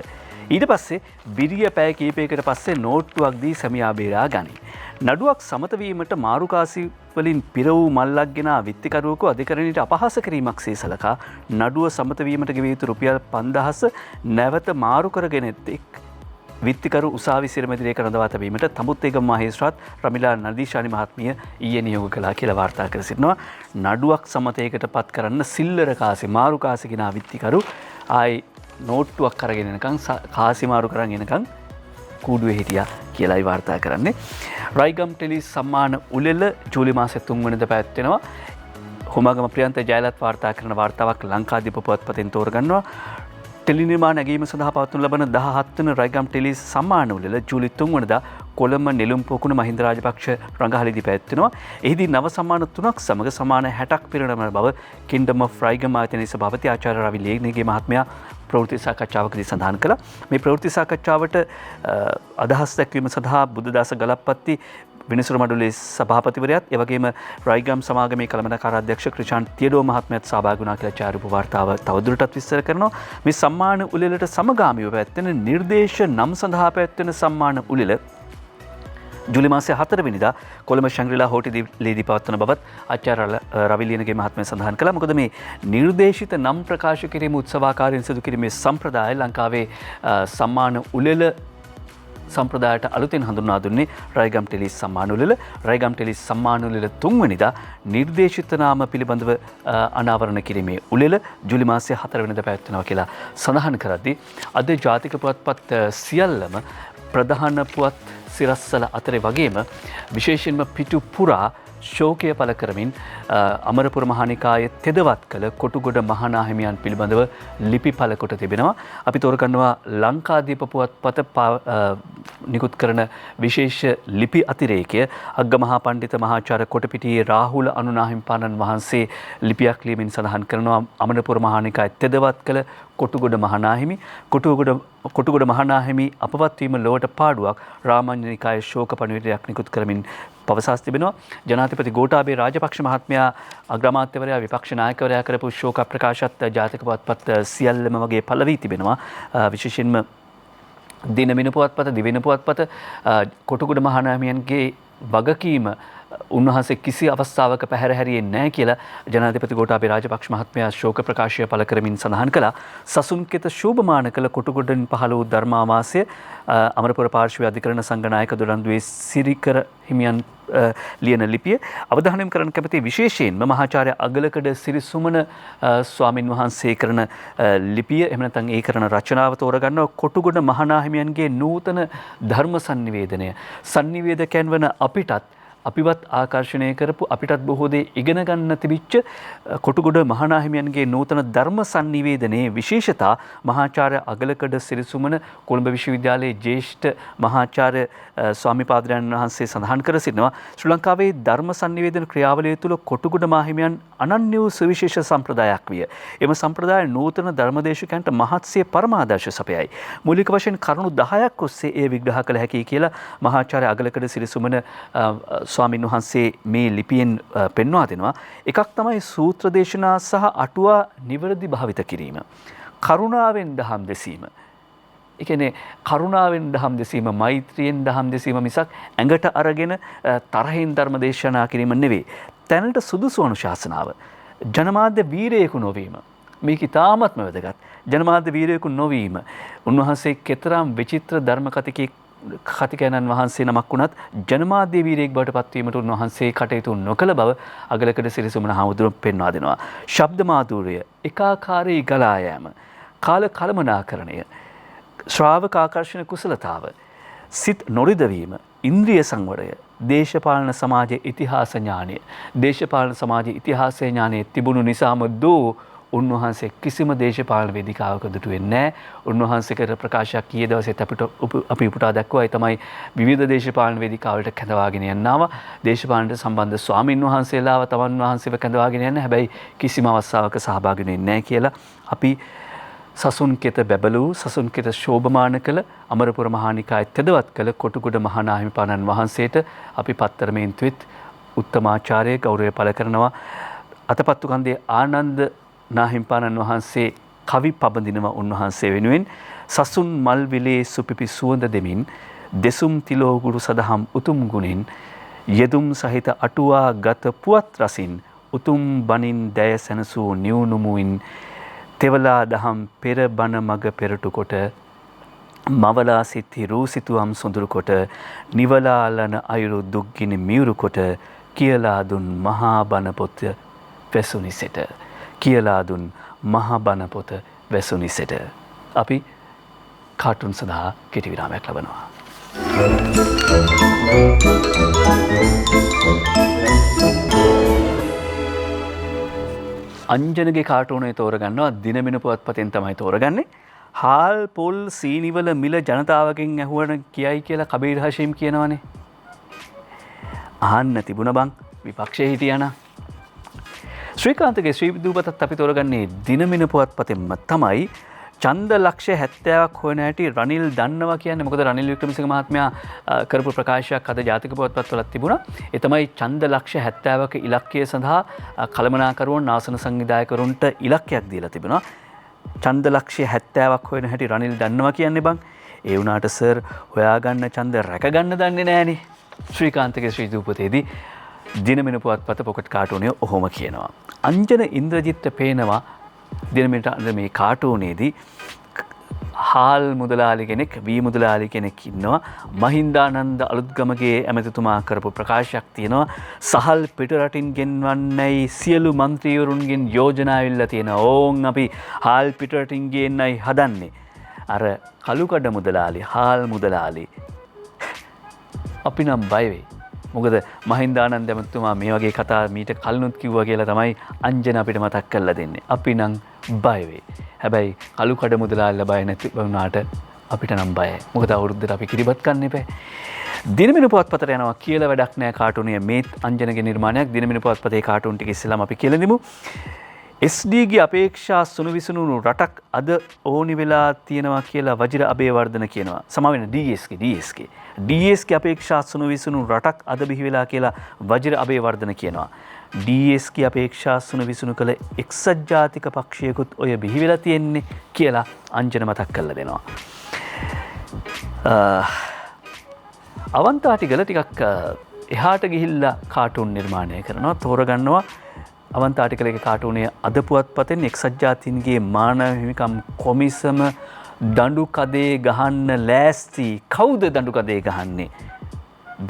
ඊට පස්සේ බිරිය පැය කීපයකට පස්සේ නෝට්ටුවක් දී සැමියා බේරා ගනී. නඩුවක් සමත වීමට මාරුකාසි වලින් පිර වූ මල්ලක් ගෙන විත්තිකරුවෙකු අධිකරණයට අපහාස කිරීමක් සේ සලකා නඩුව සමත වීමට ගෙවිය යුතු රුපියල් 5000 නැවත මාරු කරගෙන එක් විත්තිකරු උසාවි සිරමැදිරියක රඳවා තැබීමට තමුත්තේගම මහේස්ත්‍රාත් රමිලා නදීශානි මහත්මිය ඊයේ නියෝග කළා කියලා වාර්තා කර සිටිනවා. නඩුවක් සමතයකට පත් කරන්න සිල්ලර කාසි මාරු කාසි ගෙන විත්තිකරු ආයි නෝට්ටුවක් අරගෙන එනකන් කාසි මාරු කරන් එනකන් කූඩුවේ හිටියා කියලායි වාර්තා කරන්නේ. රයිගම් ටෙලි සම්මාන උළෙල ජූලි මාසයේ 3 වෙනිදා පැවැත්වෙනවා. හොමාගම ප්‍රියන්ත ජයලත් වාර්තා කරන වාර්තාවක් ලංකාදීප පුවත්පතෙන් තෝරගන්නවා. ටෙලි නිර්මාණ නැගීම සඳහා පවත්වනු ලබන 17 වන රයිගම් ටෙලි සම්මාන උළෙල ජූලි 3 වෙනිදා කොළඹ නෙළුම් පොකුණ මහින්ද රාජපක්ෂ රඟහලදී පැවැත්වෙනවා. එහිදී නව සම්මාන 3ක් සමග සමාන 60ක් පිරිනමන බව කින්ඩම් ඔෆ් රයිගම් ආයතනයේ සභාපති ආචාර්ය රවි ලේග්නේගේ මහත්මයා ප්‍රවෘත්ති සාකච්ඡාවකදී සඳහන් කළා. මේ ප්‍රවෘත්ති සාකච්ඡාවට අදහස් දැක්වීම සඳහා බුද්ධදාස ගලප්පත්ති විනිසුරු මඩුලේ සභාපතිවරයාත් එවැගේම රයිගම් සමාගමේ කළමනාකාර අධ්‍යක්ෂ ක්‍රිෂාන්ත් තියඩෝ මහත්මයාත් සහභාගී වුණා කියලා ඡායාරූප වාර්තාව තවදුරටත් විස්තර කරනවා. මේ සම්මාන උළෙලට සමගාමීව පැවැත්වෙන නිර්දේශ නම් සඳහා පැවැත්වෙන සම්මාන උළෙල ජූලි මාසයේ 4 වෙනිදා කොළඹ ශැංග්‍රීලා හෝටලයේදී පවත්වන බවත් ආචාර්ය රවි ලියනගේ මහත්මයා සඳහන් කළා. මොකද මේ නිර්දේශිත නම් ප්‍රකාශ කිරීම උත්සවාකාරයෙන් සිදු කිරීමේ සම්ප්‍රදාය ලංකාවේ සම්මාන උළෙල සම්ප්‍රදායට අලුතෙන් හඳුන්වා දුන්නේ රයිගම් ටෙලි සම්මානුලෙල. රයිගම් ටෙලි සම්මානුලෙල 3 වෙනිදා නිර්දේශිත නාම පිළිබඳව අනාවරණ කිරීමේ උළෙල ජූලි මාසයේ 4 වෙනිදා පැවැත්වෙනවා කියලා සඳහන් කරද්දී අද ජාතික පුවත්පත් සියල්ලම ප්‍රධාන පුවත් සිරස්වල අතරේ වගේම විශේෂයෙන්ම පිටු පුරා ශෝකය පළ කරමින් අමරපුර මහානිකායේ තෙදවත් කළ කොටුගොඩ මහානාහිමියන් පිළිබඳව ලිපි පළ කොට තිබෙනවා. අපි තෝරගන්නවා ලංකාදීප පුවත්පත නිකුත් කරන විශේෂ ලිපි අතිරේකය අග්ගමහා පණ්ඩිත මහාචාර්ය කොටපිටියේ රාහුල අනුනාහිමිපාණන් වහන්සේ ලිපියක් ලියමින් සඳහන් කරනවා අමරපුර මහානිකායේ තෙදවත් කළ කොටුගොඩ මහානාහිමි කොටුගොඩ මහානාහිමි අපවත් වීම ලොවට පාඩුවක් රාමඤ්ඤනිකායේ ශෝක පණිවිඩයක් නිකුත් කරමින් පවසා තිබෙනවා. ජනාධිපති ගෝඨාභය රාජපක්ෂ මහත්මයා අග්‍රාමාත්‍යවරයා විපක්ෂ නායකවරයා කරපු ශෝක ප්‍රකාශත් ජාතික පුවත්පත් සියල්ලම වගේ පළ වී තිබෙනවා. විශේෂයෙන්ම දිනමින පුවත්පත, දිවෙන පුවත්පත කොටුගොඩ මහානාහිමියන්ගේ වගකීම උන්වහන්සේ කිසි අවස්ථාවක පැහැර හැරියේ නැහැ කියලා ජනාධිපති ගෝඨාභය රාජපක්ෂ මහත්මයා ශෝක ප්‍රකාශය පළ කරමින් සඳහන් කළා. සසුන්කිත ශෝභමාන කළ කොටුගොඩින් පහළ වූ ධර්මාවාසය අමරපුර පාර්ශ්වීය අධිකරණ සංඝනායක දොඩන්දුවේ සිරිකර හිමියන් ලියන ලිපිය අවධානය කරන්න කැමති විශේෂයෙන්ම මහාචාර්ය අගලකඩ සිරිසුමන ස්වාමින් වහන්සේ කරන ලිපිය එහෙම නැත්නම් ඒ කරන රචනාව තෝරගන්නවා. කොටුගොඩ මහානාහිමියන්ගේ නූතන ධර්ම සංනිවේදකයන් වන අපිවත් ආකර්ෂණය කරපු අපිටත් බොහෝ දේ ඉගෙන ගන්න තිබිච්ච කොටුගොඩ මහානාහිමියන්ගේ නූතන ධර්ම සංනිවේදනයේ විශේෂතා මහාචාර්ය අගලකඩ සිරිසුමන කොළඹ විශ්වවිද්‍යාලයේ ජ්‍යෙෂ්ඨ මහාචාර්ය ස්වාමිපාදයන් වහන්සේ සඳහන් කර සිටිනවා. ශ්‍රී ලංකාවේ ධර්ම සංනිවේදන ක්‍රියාවලිය තුළ කොටුගොඩ මහාහිමියන් අනන්‍ය වූ සුවිශේෂ සම්ප්‍රදායක් විය. එම සම්ප්‍රදාය නූතන ධර්මදේශකයන්ට මහත්සේ පරමාදර්ශ සපයයි. මූලික වශයෙන් කරුණු 10ක් ඔස්සේ එය විග්‍රහ කළ හැකියි කියලා මහාචාර්ය අගලකඩ සිරිසුමන ස්වාමින් වහන්සේ මේ ලිපියෙන් පෙන්වා දෙනවා. එකක් තමයි සූත්‍ර දේශනා සහ අටුවා නිවැරදි භාවිත කිරීම. කරුණාවෙන් දහම් දෙසීම. ඒ කියන්නේ කරුණාවෙන් දහම් දෙසීම, මෛත්‍රියෙන් දහම් දෙසීම මිසක් ඇඟට අරගෙන තරහින් ධර්ම දේශනා කිරීම නෙවෙයි. තැනට සුදුසු අනුශාසනාව. ජනමාධ්‍ය වීරයෙකු නොවීම. මේක ඉතාමත්ම වැදගත්. ජනමාධ්‍ය වීරයෙකු නොවීම. උන්වහන්සේ කෙතරම් විචිත්‍ර ධර්ම කතිකයන්න් වහන්සේ නමක් වුණත් ජනමාධ්‍ය වීරයෙක් බවට පත්වීමට උන්වහන්සේ කටයුතු නොකළ බව අගලකඩ සිරිසුමන හාමුදුරුවෝ පෙන්වා දෙනවා. ශබ්ද මාධුර්ය, ඒකාකාරී ගලා යෑම, කාල කළමනාකරණය, ශ්‍රාවක ආකර්ෂණ කුසලතාව, සිත් නොරිදවීම, ඉන්ද්‍රිය සංවරය, දේශපාලන සමාජයේ ඉතිහාස ඥානය, දේශපාලන සමාජයේ ඉතිහාස ඥානය තිබුණු නිසාම උන්වහන්සේ කිසිම දේශපාලන වේදිකාවක දුටු වෙන්නේ නැහැ. උන්වහන්සේ කර ප්‍රකාශයක් ඊයේ දවසේ අපි උපුටා දැක්වුවා. ඒ තමයි විවිධ දේශපාලන වේදිකාවලට කැඳවාගෙන යනවා. දේශපාලනට සම්බන්ධ ස්වාමින් වහන්සේලාව තමන් වහන්සේව කැඳවාගෙන යන්නේ. හැබැයි කිසිම අවස්ථාවක සහභාගී වෙන්නේ නැහැ කියලා අපි සසුන්කෙත බැබලූ සසුන්කෙත ශෝභමාන කළ අමරපුර මහානිකායේ තෙදවත් කළ කොටුගොඩ මහානාහිමිපාණන් වහන්සේට අපි පත්තරමේන්තුවෙත් උත්තමාචාර්ය ගෞරවය පළ කරනවා. අතපත්තු කන්දේ ආනන්ද නාහිම්පාණන් වහන්සේ කවි පබඳිනවා උන්වහන්සේ වෙනුවෙන්. සසුන් මල් විලේ සුපිපි සුවඳ දෙමින් දෙසුම් තිලෝගුරු සදහම් උතුම් ගුණෙන් යෙදුම් සහිත අටුවා ගත පුවත් රසින් උතුම් බණින් දැය සැනසූ නිවුනුමුයින් තෙවලා දහම් පෙර බණ මග පෙරටු කොට මවලා සිත්හි රූසිතුවම් සොඳුරු කොට නිවලාලන අයුරු දුක්ගිනි මියුරු කොට කියලා දුන් මහා බණ පොත වැසුනි සෙට. කියලා දුන් මහා බණ පොත වැසුනි සෙට. අපි කාටුන් සඳහා කෙටි විරාමයක් ලබනවා. අංජනගේ කාටුනේ තෝරගන්නවා. දිනමින පුවත්පතෙන් තමයි තෝරගන්නේ. හාල් පොල් සීනිවල මිල ජනතාවගෙන් ඇහුවන කියයි කියලා කබීර් හෂීම් කියනවනේ. අහන්න තිබුණ බං විපක්ෂයේ හිටියානා. ශ්‍රීකාන්තගේ ශ්‍රී විදුපතත් අපි තෝරගන්නේ දිනමින පුවත්පතෙන්ම තමයි. ඡන්ද ලක්ෂ 70ක් හොයන හැටි රනිල් දන්නවා කියන්නේ. මොකද රනිල් වික්‍රමසිංහ මහත්මයා කරපු ප්‍රකාශයක් අද ජාතික පුවත්පත්වලත් තිබුණා. ඒ තමයි ඡන්ද ලක්ෂ 70ක ඉලක්කය සඳහා කළමනාකරුවන් ආසන සංවිධායකරුන්ට ඉලක්කයක් දීලා තිබුණා. ඡන්ද ලක්ෂ 70ක් හොයන හැටි රනිල් දන්නවා කියන්නේ බං. ඒ වුණාට සර් හොයාගන්න ඡන්ද රැකගන්න දන්නේ නැහනේ. ශ්‍රීකාන්තගේ ශ්‍රී විදුපතේදී දිනමින පුවත්පත පොකට් කාටුනේ ඔහොම කියනවා. අංජන ඉන්ද්‍රජිත්ට පේනවා දිනමිනට මේ කාටුනේදී හාල් මුදලාලි කෙනෙක් වී මුදලාලි කෙනෙක් ඉන්නවා. මහින්දානන්ද අලුත්ගමගේ ඇමතිතුමා කරපු ප්‍රකාශයක් තියෙනවා. සහල් පිටරටින් ගෙන්වන්නයි සියලු මන්ත්‍රීවරුන්ගෙන් යෝජනා ඇවිල්ලා තියෙනවා. ඕන් අපි හාල් පිටරටින් ගේන්නයි හදන්නේ. අර කළුකඩ මුදලාලි හාල් මුදලාලි අපි නම් බය වෙයි. මොකද මහින්දානන්ද ඇමතිතුමා මේ වගේ කතා මීට කලිනුත් කිව්වා කියලා තමයි අංජන අපිට මතක් කරලා දෙන්නේ. අපි නම් බය වෙයි. හැබැයි කළුකඩ මුදලාලිලා බය නැති වුණාට අපිට නම් බයයි. මොකද අවුරුද්දට අපි කිරිබත් කන්න එපා. දිනමිනු පුවත්පතට යනවා කියලා වැඩක් නැහැ කාටුනිය. මේත් අංජනගේ නිර්මාණයක්. දිනමිනු පුවත්පතේ කාටුන් ටික ඉස්සෙල්ලාම අපි කියලා දෙමු. SDගේ අපේක්ෂා සුණු විසුණු රටක් අද ඕනි වෙලා තියෙනවා කියලා වජිර අබේවර්ධන කියනවා. සමාවෙන්න DSගේ අපේක්ෂා සුණු විසුණු රටක් අද බිහි වෙලා කියලා වජිර අබේවර්ධන කියනවා. DSගේ අපේක්ෂා සුණු විසුණු කළ එක්සත් ජාතික පක්ෂයකුත් ඔය බිහි වෙලා තියෙන්නේ කියලා අංජන මතක් කරලා දෙනවා. අවන්තාටිගල ටිකක් එහාට ගිහිල්ලා කාටුන් නිර්මාණය කරනවා. තෝරගන්නවා අවන්ත ආටිකල් එකේ කාටුනේ අද පුවත්පතෙන් එක්සත් ජාතීන්ගේ මානව හිමිකම් කොමිසම දඬු කදේ ගහන්න ලෑස්ති. කවුද දඬු කදේ ගහන්නේ?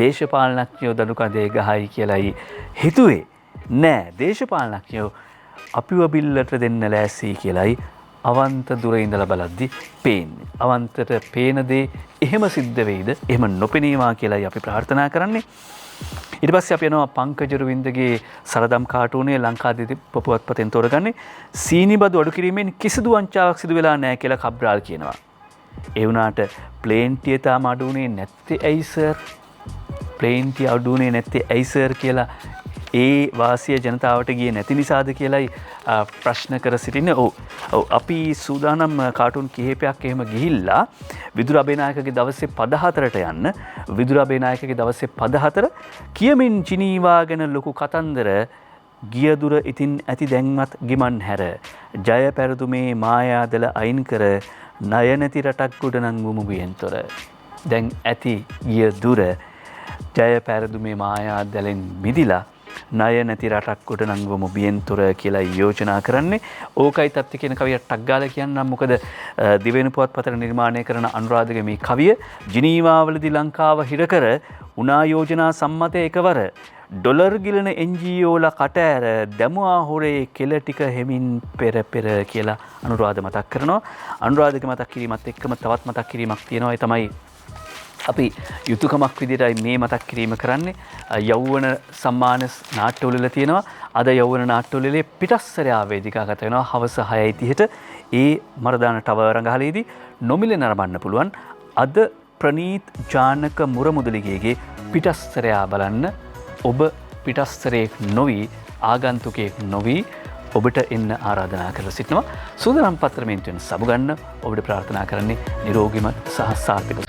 දේශපාලනඥයෝ දඬු කදේ ගහයි කියලායි හිතුවේ නෑ. දේශපාලනඥයෝ අපිව බිල්ලට දෙන්න ලෑස්ති කියලායි අවන්ත දුර ඉඳලා බලද්දි පේන්නේ. අවන්තට පේන දේ එහෙම සිද්ධ වෙයිද? එහෙම නොපෙනීවා කියලායි අපි ප්‍රාර්ථනා කරන්නේ. ඊට පස්සේ අපි යනවා පංකජ රුවින්දගේ සරදම් කාටුනේ ලංකාදීප පුවත්පතෙන් තෝරගන්නේ සීනි බදු අඩු කිරීමෙන් කිසිදු වංචාවක් සිදු වෙලා නැහැ කියලා කබ්‍රාල් කියනවා. ඒ වුණාට ප්ලේන්ටිය තාම අඩුනේ නැත්තේ ඇයි සර්? ප්ලේන්ටිය අඩුනේ නැත්තේ ඇයි සර් කියලා ඒ වාසිය ජනතාවට ගියේ නැති නිසාද කියලායි ප්‍රශ්න කර සිටින්නේ. ඔව් අපි සූදානම් කාටුන් කිහිපයක් එහෙම ගිහිල්ලා විදුර අබේනායකගේ දවසේ 14ට යන්න. විදුර අබේනායකගේ දවසේ 14 කියමින් ජිනීවා ගැන ලොකු කතන්දර ගිය දුර ඉතින් ඇති දැන්වත් ගිමන් හැර ජය පැරදුමේ මායාදල අයින් කර ණය නැති රටක් ගොඩනංවමු වියන්තොර. දැන් ඇති ගිය දුර ජය පැරදුමේ මායාදලෙන් මිදිලා ණය නැති රටක් ගොඩනංවමු බියෙන්තොර කියලා යෝජනා කරන්නේ. ඕකයි තත්ති කියන කවිය ටක් ගාලා කියන්නම්. මොකද දිවෙන පුවත්පතට නිර්මාණය කරන අනුරාධගේ මේ කවිය ජිනීවාවලදී ලංකාව හිර කර උනා යෝජනා සම්මතය එකවර ඩොලර් ගිලන NGOලා කට ඇර දැමුවා හොරේ කෙල ටික හෙමින් පෙර කියලා අනුරාධ මතක් කරනවා. අනුරාධගේ මතක් කිරීමත් එක්කම තවත් මතක් කිරීමක් තියෙනවා. ඒ තමයි අපි යුතුයකමක් විදිහටයි මේ මතක් කිරීම කරන්නේ. යෞවන සම්මාන නාට්‍යවල තියෙනවා. අද යෞවන නාට්‍යවලේ පිටස්සරයා වේදිකාගත වෙනවා හවස 6:30ට. ඒ මරදාන ටවර් රංගහලේදී නොමිලේ නරඹන්න පුළුවන්. අද ප්‍රනීත් ජානක මුරමුදලිගේගේ පිටස්සරයා බලන්න. ඔබ පිටස්සරයෙක් නොවි ආගන්තුකයෙක් නොවි ඔබට එන්න ආරාධනා කරලා සිටිනවා. සූදානම් පත්‍රමේන්තුවෙන් සමු ගන්න ඔබට ප්‍රාර්ථනා කරන්නේ නිරෝගීමත් සහ සාර්ථක